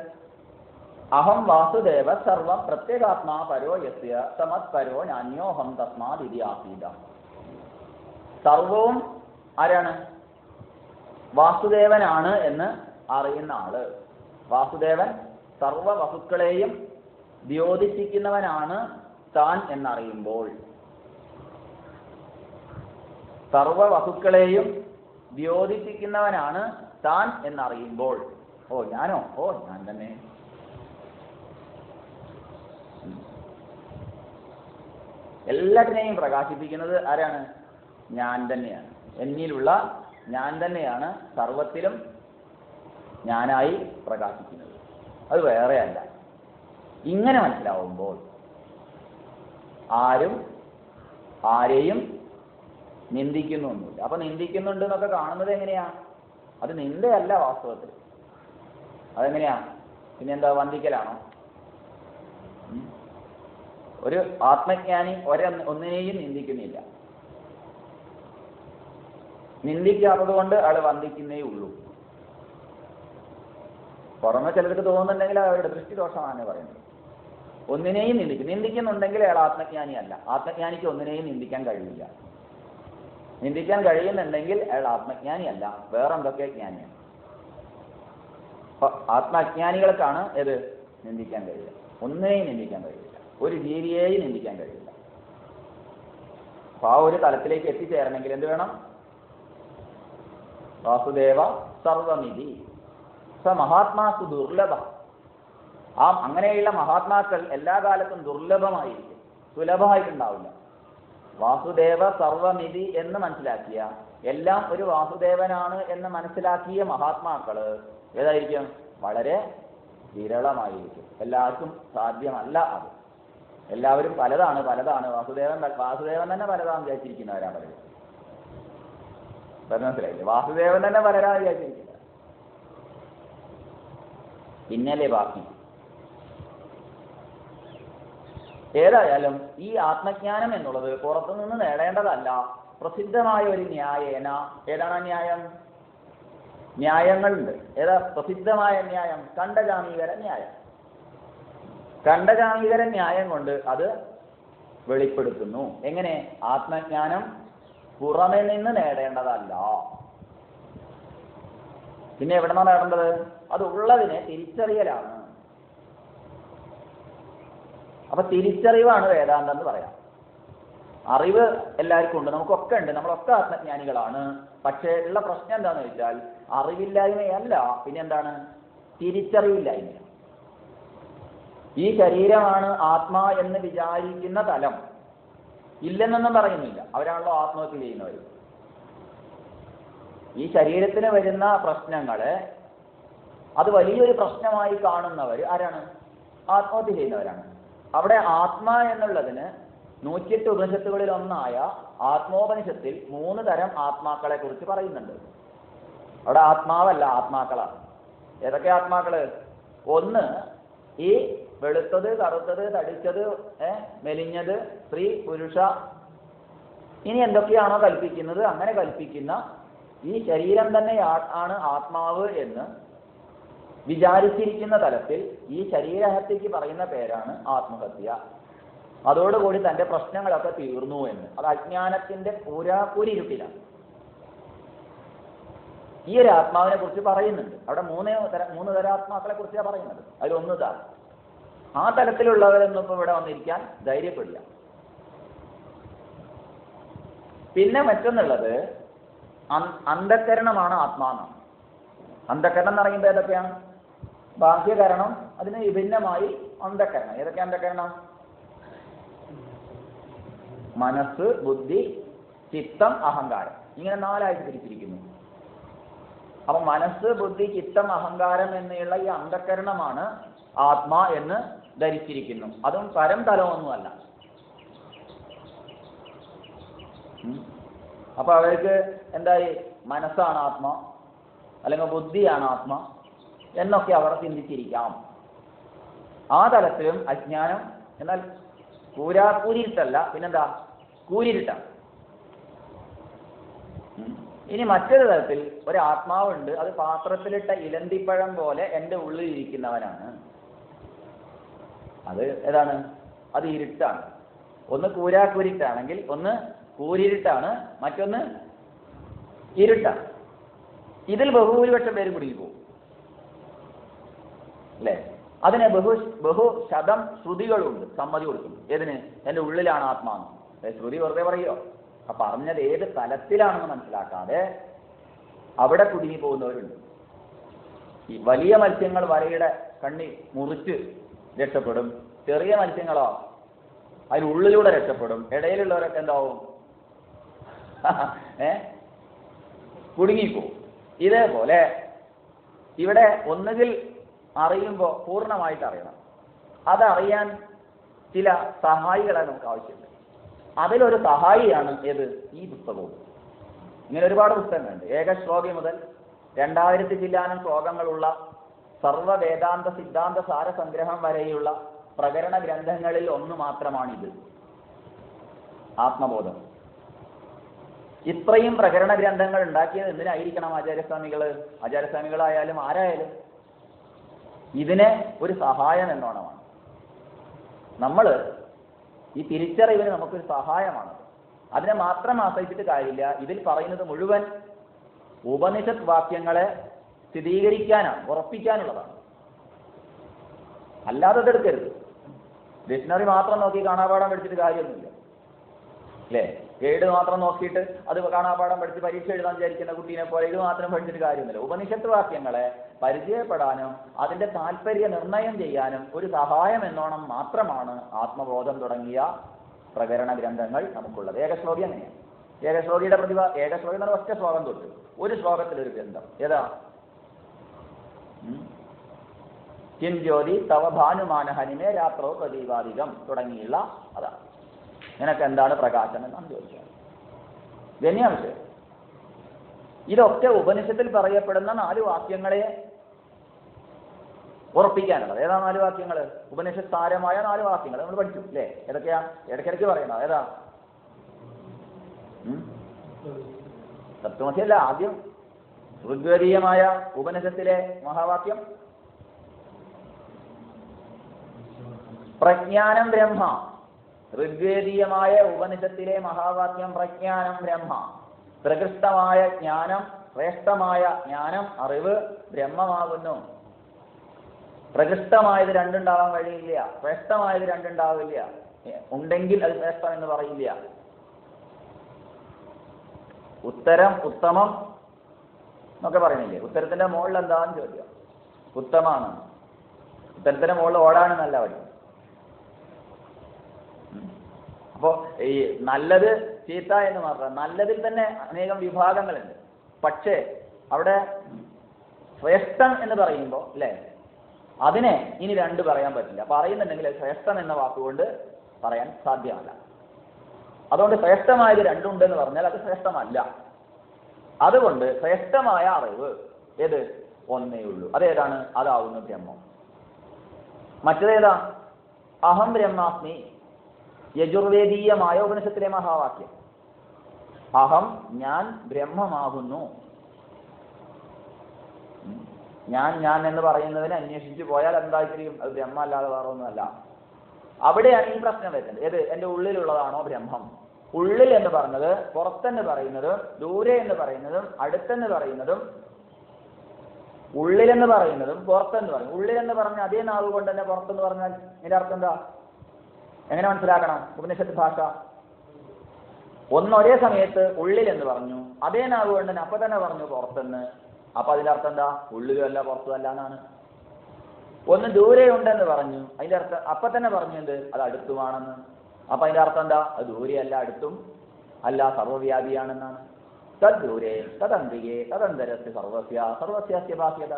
അഹം വാസുദേവ സർവം പ്രത്യേകാത്മാ പരോ യസ്യ സമത് പരോ നാന്യോഹം തസ്മാത് ഇതി ആസീത. സർവവും ആരാണ്? വാസുദേവനാണ് എന്ന് അറിയുന്ന ആള്. വാസുദേവൻ സർവ വസ്തുക്കളെയും ദ്യോതിപ്പിക്കുന്നവനാണ് താൻ എന്നറിയുമ്പോൾ, സർവ വസ്തുക്കളെയും ദ്യോതിപ്പിക്കുന്നവനാണ് താൻ എന്നറിയുമ്പോൾ, ഞാനോ? ഞാൻ തന്നെ. എല്ലാറ്റിനെയും പ്രകാശിപ്പിക്കുന്നത് ആരാണ്? ഞാൻ തന്നെയാണ്. എന്നിലുള്ള ഞാൻ തന്നെയാണ് സർവത്തിലും ഞാനായി പ്രകാശിക്കുന്നത്. അത് വേറെയല്ല. ഇങ്ങനെ മനസ്സിലാവുമ്പോൾ ആരും ആരെയും നിന്ദിക്കുന്നൊന്നുമില്ല. അപ്പൊ നിന്ദിക്കുന്നുണ്ട് എന്നൊക്കെ കാണുന്നത് എങ്ങനെയാ? അത് നിന്ദയല്ല വാസ്തവത്തിൽ. അതെങ്ങനെയാ? പിന്നെന്താ, വന്ദിക്കലാണോ? ഒരു ആത്മജ്ഞാനി ഒന്നിനെയും നിന്ദിക്കുന്നില്ല. നിന്ദിക്കാത്തത് കൊണ്ട് അയാൾ വന്ദിക്കുന്നേ ഉള്ളൂ. പുറമെ ചിലർക്ക് തോന്നുന്നുണ്ടെങ്കിൽ അവരുടെ ദൃഷ്ടിദോഷമാണ് പറയുന്നത്. ഒന്നിനെയും നിന്ദിക്കുന്നുണ്ടെങ്കിൽ അയാൾ ആത്മജ്ഞാനിയല്ല. ആത്മജ്ഞാനിക്ക് ഒന്നിനെയും നിന്ദിക്കാൻ കഴിയില്ല. നിന്ദിക്കാൻ കഴിയുന്നുണ്ടെങ്കിൽ അയാൾ ആത്മജ്ഞാനിയല്ല, വേറെന്തൊക്കെ ജ്ഞാനിയാണ്. അപ്പൊ ആത്മജ്ഞാനികൾക്കാണ് ഏത് നിന്ദിക്കാൻ കഴിയില്ല. ഒന്നിനെയും നിന്ദിക്കാൻ കഴിയില്ല, ഒരു ജീവിയെയും നിന്ദിക്കാൻ കഴിയില്ല. അപ്പൊ ആ ഒരു തലത്തിലേക്ക് എത്തിച്ചേരണമെങ്കിൽ എന്ത് വേണം? വാസുദേവ സർവമിതി സ മഹാത്മാസു ദുർലഭ. അങ്ങനെയുള്ള മഹാത്മാക്കൾ എല്ലാ കാലത്തും ദുർലഭമായിരിക്കും, സുലഭമായിട്ടുണ്ടാവില്ല. വാസുദേവ സർവമിതി എന്ന് മനസ്സിലാക്കിയ, എല്ലാം ഒരു വാസുദേവനാണ് എന്ന് മനസ്സിലാക്കിയ മഹാത്മാക്കള് ഏതായിരിക്കും? വളരെ വിരളമായിരിക്കും. എല്ലാവർക്കും സാധ്യമല്ല അത്. എല്ലാവരും പലതാണ്. വാസുദേവൻ തന്നെ പലതാന്ന് വിചാരിച്ചിരിക്കുന്നവരാ പലരും. മനസ്സിലായില്ലേ? വാസുദേവൻ തന്നെ പലരാ വിചാരിച്ചിരിക്കുന്നത്. പിന്നല്ലേ ബാക്കി. ഏതായാലും ഈ ആത്മജ്ഞാനം എന്നുള്ളത് പുറത്തുനിന്ന് നേടേണ്ടതല്ല, പ്രസിദ്ധമായ ഒരു ന്യായേന. ഏതാണ് ആ ന്യായം? ന്യായങ്ങളുണ്ട്. ഏതാ പ്രസിദ്ധമായ ന്യായം? കണ്ഠജാമീകര ന്യായം. കണ്ഠജാമീകര ന്യായം കൊണ്ട് അത് വെളിപ്പെടുത്തുന്നു. എങ്ങനെ? ആത്മജ്ഞാനം പുറമെ നിന്ന് നേടേണ്ടതല്ല. പിന്നെ എവിടെന്നാണ് നേടേണ്ടത്? അത് ഉള്ളതിനെ തിരിച്ചറിയലാണ്. അപ്പൊ തിരിച്ചറിവാണ് വേദാന്തം എന്ന് പറയാം. അറിവ് എല്ലാവർക്കും ഉണ്ട്, നമുക്കൊക്കെ ഉണ്ട്, നമ്മളൊക്കെ ആത്മജ്ഞാനികളാണ്. പക്ഷേ ഉള്ള പ്രശ്നം എന്താണെന്ന് വെച്ചാൽ അറിവില്ലായ്മയല്ല, പിന്നെ എന്താണ്? തിരിച്ചറിവില്ലായ്മ. ഈ ശരീരമാണ് ആത്മാ എന്ന് വിചാരിക്കുന്ന തലം ഇല്ലെന്നൊന്നും പറയുന്നില്ല. അവരാണല്ലോ ആത്മഹത്യ ചെയ്യുന്നവർ. ഈ ശരീരത്തിന് വരുന്ന പ്രശ്നങ്ങളെ അത് വലിയൊരു പ്രശ്നമായി കാണുന്നവർ ആരാണ്? ആത്മഹത്യ ചെയ്യുന്നവരാണ്. അവിടെ ആത്മാ എന്നുള്ളതിന് 108 ഉപനിഷത്തുകളിൽ ഒന്നായ ആത്മോപനിഷത്തിൽ 3 തരം ആത്മാക്കളെ കുറിച്ച് പറയുന്നുണ്ട്. അവിടെ ആത്മാവല്ല, ആത്മാക്കളാണ്. ഏതൊക്കെ ആത്മാക്കള്? ഒന്ന്, ഈ വെളുത്തത്, കറുത്തത്, തടിച്ചത്, മെലിഞ്ഞത്, സ്ത്രീ, പുരുഷ, ഇനി എന്തൊക്കെയാണോ കൽപ്പിക്കുന്നത് അങ്ങനെ കൽപ്പിക്കുന്ന ഈ ശരീരം തന്നെ ആണ് ആത്മാവ് എന്ന് വിചാരിച്ചിരിക്കുന്ന തലത്തിൽ ഈ ശരീരഹത്യക്ക് പറയുന്ന പേരാണ് ആത്മഹത്യ. അതോടുകൂടി തന്റെ പ്രശ്നങ്ങളൊക്കെ തീർന്നു എന്ന്. അത് അജ്ഞാനത്തിന്റെ പൂരാപൂരിരുട്ടിലാണ്. ഈ ഒരു ആത്മാവിനെ കുറിച്ച് പറയുന്നുണ്ട്. അവിടെ 3 തരം ആത്മാക്കളെ കുറിച്ചാണ് പറയുന്നത്. അതിലൊന്ന് താൻ. ആ തലത്തിലുള്ളവരൊന്നും ഇപ്പൊ ഇവിടെ വന്നിരിക്കാൻ ധൈര്യപ്പെടില്ല. പിന്നെ മറ്റൊന്നുള്ളത് അന്ധക്കരണമാണ് ആത്മാനാണ്. അന്ധക്കരണം എന്ന് പറയുമ്പോൾ ഏതൊക്കെയാണ്? ബാഹ്യകരണം, അതിന് വിഭിന്നമായി അന്ധക്കരണം. ഏതൊക്കെ അന്ധക്കരണം? മനസ്സ്, ബുദ്ധി, ചിത്തം, അഹങ്കാരം. ഇങ്ങനെ 4 ആയിട്ട് തിരിച്ചിരിക്കുന്നു. അപ്പൊ മനസ്സ്, ബുദ്ധി, ചിത്തം, അഹങ്കാരം എന്നുള്ള ഈ അന്ധക്കരണമാണ് ആത്മാ എന്ന് ധരിച്ചിരിക്കുന്നു. അതും പരം തലമൊന്നുമല്ല. അപ്പൊ അവർക്ക് എന്തായി, മനസ്സാണ് ആത്മാ അല്ലെങ്കിൽ ബുദ്ധിയാണ് ആത്മാ എന്നൊക്കെ അവർ ചിന്തിച്ചിരിക്കാം. ആ തലത്തിലും അജ്ഞാനം. എന്നാൽ കൂരാക്കൂരിട്ടല്ല, പിന്നെന്താ, കൂരിട്ടാണ്. ഇനി മറ്റൊരു തരത്തിൽ ഒരാത്മാവുണ്ട്, അത് പാത്രത്തിലിട്ട ഇലന്തിപ്പഴം പോലെ എൻ്റെ ഉള്ളിൽ ഇരിക്കുന്നവനാണ്. അത് ഏതാണ്? അത് ഇരുട്ടാണ്. ഒന്ന് കൂരാക്കൂരിട്ടാണെങ്കിൽ ഒന്ന് കൂരിരുട്ടാണ്, മറ്റൊന്ന് ഇരുട്ടാണ്. ഇതിൽ ബഹുഭൂരിപക്ഷം പേര് കുടുങ്ങിപ്പോകും അല്ലേ? അതിന് ബഹു ശതം ശ്രുതികളുണ്ട് സമ്മതി കൊടുക്കുന്നു. ഏതിന്? എൻ്റെ ഉള്ളിലാണ് ആത്മാന്ന്. ശ്രുതി വെറുതെ പറയോ? അപ്പൊ പറഞ്ഞത് ഏത് തലത്തിലാണെന്ന് മനസ്സിലാക്കാതെ അവിടെ കുടുങ്ങി പോകുന്നവരുണ്ട്. ഈ വലിയ മത്സ്യങ്ങൾ വലയുടെ കണ്ണി മുറിച്ച് രക്ഷപ്പെടും, ചെറിയ മത്സ്യങ്ങളോ അതിനുള്ളിലൂടെ രക്ഷപ്പെടും. ഇടയിലുള്ളവരൊക്കെ എന്താവും? കുടുങ്ങിപ്പോവും. ഇതേപോലെ ഇവിടെ ഒന്നുകിൽ അറിയുമ്പോൾ പൂർണ്ണമായിട്ട് അറിയണം. അതറിയാൻ ചില സഹായികളെ നമുക്ക് ആവശ്യമുണ്ട്. അതിലൊരു സഹായിയാണ് ഏത്? ഈ പുസ്തകവും. ഇങ്ങനെ ഒരുപാട് പുസ്തകങ്ങളുണ്ട്. ഏകശ്ലോകി മുതൽ 2000 ചില്ലാനം ശ്ലോകങ്ങളുള്ള സർവ്വ വേദാന്ത സിദ്ധാന്ത സാര സംഗ്രഹം വരെയുള്ള പ്രകരണ ഗ്രന്ഥങ്ങളിൽ ഒന്ന് മാത്രമാണിത്, ആത്മബോധം. ഇത്രയും പ്രകരണ ഗ്രന്ഥങ്ങൾ ഉണ്ടാക്കിയത് എന്തിനായിരിക്കണം? ആചാര്യസ്വാമികളായാലും ആരായാലും ഇതിനെ ഒരു സഹായം എന്നോണമാണ്. നമ്മൾ ഈ തിരിച്ചറിവിന് നമുക്കൊരു സഹായമാണ്. അതിനെ മാത്രം ആശ്രയിച്ചിട്ട് കാര്യമില്ല. ഇതിൽ പറയുന്നത് മുഴുവൻ ഉപനിഷത്ത് വാക്യങ്ങളെ സ്ഥിരീകരിക്കാനാണ്, ഉറപ്പിക്കാനുള്ളതാണ്. അല്ലാതെ എടുക്കരുത്. ഡിക്ഷണറി മാത്രം നോക്കി കാണാപാഠം പഠിച്ചിട്ട് കാര്യമൊന്നുമില്ല അല്ലേ? ഗൈഡ് മാത്രം നോക്കിയിട്ട് അത് കാണാപാഠം പഠിച്ച് പരീക്ഷ എഴുതാൻ വിചാരിക്കുന്ന കുട്ടീനെ പോലെ ഇത് മാത്രം പഠിച്ചിട്ട് കാര്യമൊന്നുമില്ല. ഉപനിഷത്ത് വാക്യങ്ങളെ പരിചയപ്പെടാനും അതിന്റെ താല്പര്യ നിർണയം ചെയ്യാനും ഒരു സഹായം എന്നോണം മാത്രമാണ് ആത്മബോധം തുടങ്ങിയ പ്രകരണ ഗ്രന്ഥങ്ങൾ നമുക്കുള്ളത്. ഏകശ്ലോകി അങ്ങനെയാണ്. ഏകശ്ലോകിയുടെ പ്രതിഭ, ഏകശ്ലോകി എന്ന് പറഞ്ഞാൽ ഒറ്റ ശ്ലോകം തൊട്ട് ഒരു ശ്ലോകത്തിലൊരു ഗ്രന്ഥം. ഏതാ? കിം ജ്യോതി തവ ഭാനുമാനഹനിമേ രാത്രോ പ്രദീപാധികം തുടങ്ങിയുള്ള അതാണ്. നിനക്ക് എന്താണ് പ്രകാശം എന്നാണ് ചോദിച്ചത്. തന്നെയാണ് വിഷയം. ഇതൊക്കെ ഉപനിഷത്തിൽ പറയപ്പെടുന്ന 4 വാക്യങ്ങളെ ഉറപ്പിക്കാനുള്ളത്. ഏതാ 4 വാക്യങ്ങൾ? ഉപനിഷത്ത് സാരമായ 4 വാക്യങ്ങൾ നമ്മൾ പഠിച്ചു അല്ലേ? ഏതൊക്കെയാ? ഇടയ്ക്കിടയ്ക്ക് പറയണം. ഏതാ? തത്വമസിയല്ല, ആദ്യം ഋഗ്വേദീയമായ ഉപനിഷത്തിലെ മഹാവാക്യം പ്രജ്ഞാനം ബ്രഹ്മ. ഋഗ്വേദീയമായ ഉപനിഷത്തിലെ മഹാവാക്യം പ്രജ്ഞാനം ബ്രഹ്മ. പ്രകൃഷ്ടമായ ജ്ഞാനം, ശ്രേഷ്ഠമായ ജ്ഞാനം, അറിവ് ബ്രഹ്മമാകുന്നു. പ്രകൃഷ്ടമായത് രണ്ടുണ്ടാവാൻ കഴിയില്ല, ശ്രേഷ്ഠമായത് രണ്ടുണ്ടാവില്ല. ഉണ്ടെങ്കിൽ അത് ശ്രേഷ്ഠം എന്ന് പറയില്ല. ഉത്തരം, ഉത്തമം എന്നൊക്കെ പറയണില്ലേ? ഉത്തരത്തിന്റെ മുകളിൽ എന്താന്ന് ചോദ്യം. ഉത്തമാണ്. ഉത്തരത്തിന്റെ മുകളിൽ ഓടാണെന്നല്ല പറയും. അപ്പോ ഈ നല്ലത് ചീത്ത എന്ന് മാത്രം, നല്ലതിൽ തന്നെ അനേകം വിഭാഗങ്ങളുണ്ട്. പക്ഷേ അവിടെ ശ്രേഷ്ഠം എന്ന് പറയുമ്പോൾ അല്ലേ, അതിനെ ഇനി 2 പറയാൻ പറ്റില്ല. പറയുന്നുണ്ടെങ്കിൽ ശ്രേഷ്ഠം എന്ന വാക്കുകൊണ്ട് പറയാൻ സാധ്യമല്ല. അതുകൊണ്ട് ശ്രേഷ്ഠമായത് 2 ഉണ്ടെന്ന് പറഞ്ഞാൽ അത് ശ്രേഷ്ഠമല്ല. അതുകൊണ്ട് ശ്രേഷ്ഠമായ അറിവ് ഏത്? ഒന്നേ ഉള്ളൂ. അതേതാണ്? അതാവുന്നു ബ്രഹ്മം. മറ്റേതാ? അഹം ബ്രഹ്മാസ്മി. യജുർവേദീയമായ ഉപനിഷത്തിലെ മഹാവാക്യം. അഹം, ഞാൻ ബ്രഹ്മമാകുന്നു. ഞാൻ എന്ന് പറയുന്നതിനെ അന്വേഷിച്ചു പോയാൽ എന്തായിരിക്കും? അത് ബ്രഹ്മ അല്ലാതെ വേറെ ഒന്നുമല്ല. അവിടെയാണ് ഈ പ്രശ്നം വരുന്നത്. ഏത്? എൻ്റെ ഉള്ളിലുള്ളതാണോ ബ്രഹ്മം? ഉള്ളിൽ എന്ന് പറഞ്ഞത് പുറത്തെന്ന് പറയുന്നതും ദൂരെ എന്ന് പറയുന്നതും അടുത്തെന്ന് പറയുന്നതും ഉള്ളിലെന്ന് പറയുന്നതും പുറത്തെന്ന് പറയും. ഉള്ളിലെന്ന് പറഞ്ഞാൽ അതേ നാവ് കൊണ്ട് തന്നെ പുറത്തെന്ന് പറഞ്ഞാൽ ഇതിന്റെ അർത്ഥം എന്താ? എങ്ങനെ മനസ്സിലാക്കണം ഉപനിഷത്ത് ഭാഷ? ഒരേ സമയത്ത് ഉള്ളിൽ എന്ന് പറഞ്ഞു, അതേ നാവ് കൊണ്ട് തന്നെ അപ്പൊ തന്നെ പറഞ്ഞു പുറത്തെന്ന്. അപ്പൊ അതിന്റെ അർത്ഥം എന്താ? ഉള്ളിലും അല്ല പുറത്തും അല്ല എന്നാണ്. ഒന്ന് ദൂരെ ഉണ്ടെന്ന് പറഞ്ഞു, അതിന്റെ അർത്ഥം അപ്പൊ തന്നെ പറഞ്ഞു എന്ത്? അത് അടുത്തുമാണെന്ന്. അപ്പൊ അതിന്റെ അർത്ഥം എന്താ? അത് ദൂരെയല്ല അടുത്തും അല്ല സർവ്വവ്യാപിയാണെന്നാണ്. തദ്ദൂരേ തദന്തികേ തദന്തരസ്യ സർവസ്യ ബാഹ്യത.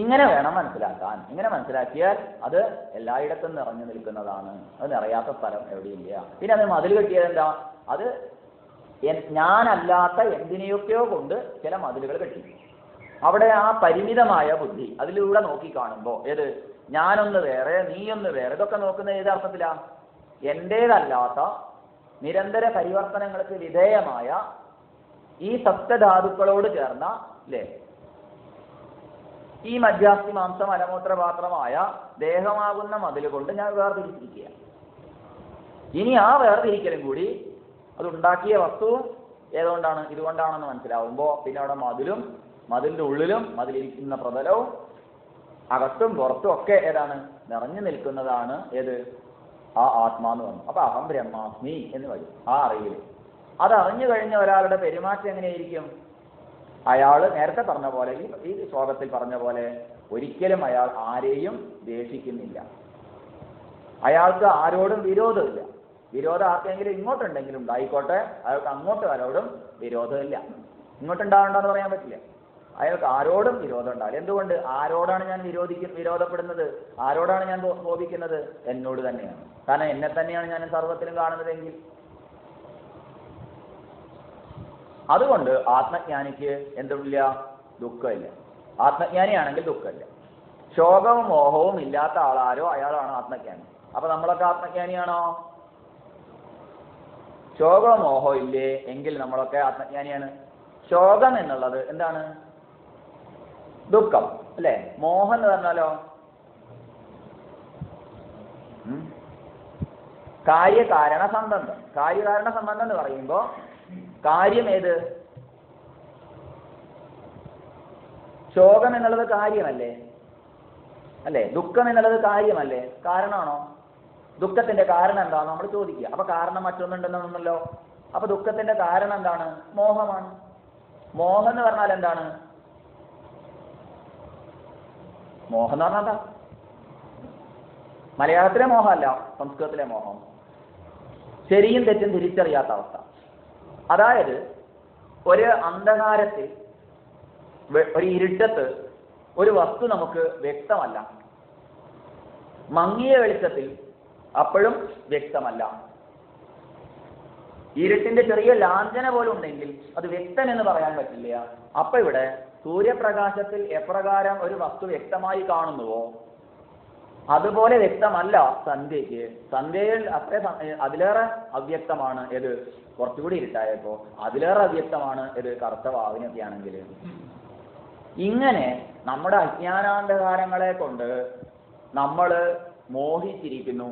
ഇങ്ങനെ വേണം മനസ്സിലാക്കാൻ. ഇങ്ങനെ മനസ്സിലാക്കിയാൽ അത് എല്ലായിടത്തും നിറഞ്ഞു നിൽക്കുന്നതാണ്. അത് നിറയാത്ത സ്ഥലം എവിടെയില്ല. പിന്നെ അത് മതിൽ കെട്ടിയത് എന്താ? അത് ഞാനല്ലാത്ത എന്തിനെയൊക്കെയോ കൊണ്ട് ചില മതിലുകൾ കെട്ടി. അവിടെ ആ പരിമിതമായ ബുദ്ധി അതിലൂടെ നോക്കിക്കാണുമ്പോൾ ഏത് ഞാനൊന്ന് വേറെ നീയൊന്ന് വേറെ ഇതൊക്കെ നോക്കുന്ന ഏത് അർത്ഥത്തിലാ? എൻ്റേതല്ലാത്ത നിരന്തര പരിവർത്തനങ്ങൾക്ക് വിധേയമായ ഈ സപ്തധാതുക്കളോട് ചേർന്ന അല്ലേ ഈ മധ്യാസ്ഥി മാംസം മലമൂത്രപാത്രമായ ദേഹമാകുന്ന മതിൽ കൊണ്ട് ഞാൻ വേർതിരിച്ചിരിക്കുക. ഇനി ആ വേർതിരിക്കലും കൂടി അതുണ്ടാക്കിയ വസ്തുവും ഏതുകൊണ്ടാണ്? ഇതുകൊണ്ടാണെന്ന് മനസ്സിലാവുമ്പോൾ പിന്നെ അവിടെ മതിലും മതിലിൻ്റെ ഉള്ളിലും മതിലിരിക്കുന്ന പ്രതലവും അകത്തും പുറത്തും ഒക്കെ ഏതാണ്? നിറഞ്ഞു നിൽക്കുന്നതാണ് ഏത്? ആ ആത്മാന്ന് പറഞ്ഞു. അപ്പൊ അഹം ബ്രഹ്മാസ്മി എന്ന് വരും ആ അറിവിൽ. അത് അറിഞ്ഞു കഴിഞ്ഞ ഒരാളുടെ പെരുമാറ്റം എങ്ങനെയായിരിക്കും? അയാൾ നേരത്തെ പറഞ്ഞ പോലെ ഈ ശ്ലോകത്തിൽ പറഞ്ഞ പോലെ ഒരിക്കലും അയാൾ ആരെയും ദേഷിക്കുന്നില്ല. അയാൾക്ക് ആരോടും വിരോധമില്ല. വിരോധം ആർക്കെങ്കിലും ഇങ്ങോട്ടുണ്ടെങ്കിലും ഉണ്ടായിക്കോട്ടെ, അയാൾക്ക് അങ്ങോട്ട് ആരോടും വിരോധമില്ല. ഇങ്ങോട്ടുണ്ടാവണ്ടെന്ന് പറയാൻ പറ്റില്ല. അയാൾക്ക് ആരോടും വിരോധം ഉണ്ടാവില്ല. എന്തുകൊണ്ട്? ആരോടാണ് ഞാൻ വിരോധപ്പെടുന്നത്? ആരോടാണ് ഞാൻ കോപിക്കുന്നത്? എന്നോട് തന്നെയാണ്. കാരണം എന്നെ തന്നെയാണ് ഞാൻ സർവ്വത്തിലും കാണുന്നതെങ്കിൽ. അതുകൊണ്ട് ആത്മജ്ഞാനിക്ക് എന്തുമില്ല? ദുഃഖമില്ല. ആത്മജ്ഞാനിയാണെങ്കിൽ ദുഃഖമില്ല. ശോകവും മോഹവും ഇല്ലാത്ത ആളാരോ അയാളാണ് ആത്മജ്ഞാനി. അപ്പൊ നമ്മളൊക്കെ ആത്മജ്ഞാനിയാണോ? ശോകവും മോഹവും ഇല്ലേ എങ്കിൽ നമ്മളൊക്കെ ആത്മജ്ഞാനിയാണ്. ശോകം എന്നുള്ളത് എന്താണ്? ദുഃഖം അല്ലെ? മോഹം എന്ന് പറഞ്ഞാലോ കാര്യകാരണ സംബന്ധം. കാര്യകാരണ സംബന്ധം എന്ന് പറയുമ്പോ കാര്യം ഏത്? ശോകം എന്നുള്ളത് കാര്യമല്ലേ? അല്ലേ? ദുഃഖം എന്നുള്ളത് കാര്യമല്ലേ? കാരണമാണോ? ദുഃഖത്തിന്റെ കാരണം എന്താണെന്ന് നമ്മൾ ചോദിക്കുക. അപ്പൊ കാരണം മറ്റൊന്നുണ്ടെന്നൊന്നല്ലോ. അപ്പൊ ദുഃഖത്തിന്റെ കാരണം എന്താണ്? മോഹമാണ്. മോഹം എന്ന് പറഞ്ഞാൽ എന്താണ്? മോഹം എന്ന് പറഞ്ഞാൽ എന്താ? മലയാളത്തിലെ മോഹമല്ല, സംസ്കൃതത്തിലെ മോഹം. ശരിയും തെറ്റും തിരിച്ചറിയാത്ത അവസ്ഥ. അതായത് ഒരു അന്ധകാരത്തിൽ ഒരു ഇരുട്ടത്ത് ഒരു വസ്തു നമുക്ക് വ്യക്തമല്ല. മങ്ങിയ വെളിച്ചത്തിൽ അപ്പോഴും വ്യക്തമല്ല. ഇരുട്ടിന്റെ ചെറിയ ലാഞ്ചന പോലും ഉണ്ടെങ്കിൽ അത് വ്യക്തമെന്ന് പറയാൻ പറ്റില്ല. അപ്പൊ ഇവിടെ സൂര്യപ്രകാശത്തിൽ എപ്രകാരം ഒരു വസ്തു വ്യക്തമായി കാണുന്നുവോ അതുപോലെ വ്യക്തമല്ല സന്ധ്യയ്ക്ക്. സന്ധ്യയിൽ അതിലേറെ അവ്യക്തമാണ് ഏത്? കുറച്ചുകൂടി ഇരുട്ടായപ്പോ അതിലേറെ അവ്യക്തമാണ് ഏത്? കറുത്ത വാവിനൊക്കെ ആണെങ്കിൽ. ഇങ്ങനെ നമ്മുടെ അജ്ഞാനാന്ധകാരങ്ങളെ കൊണ്ട് നമ്മൾ മോഹിച്ചിരിക്കുന്നു.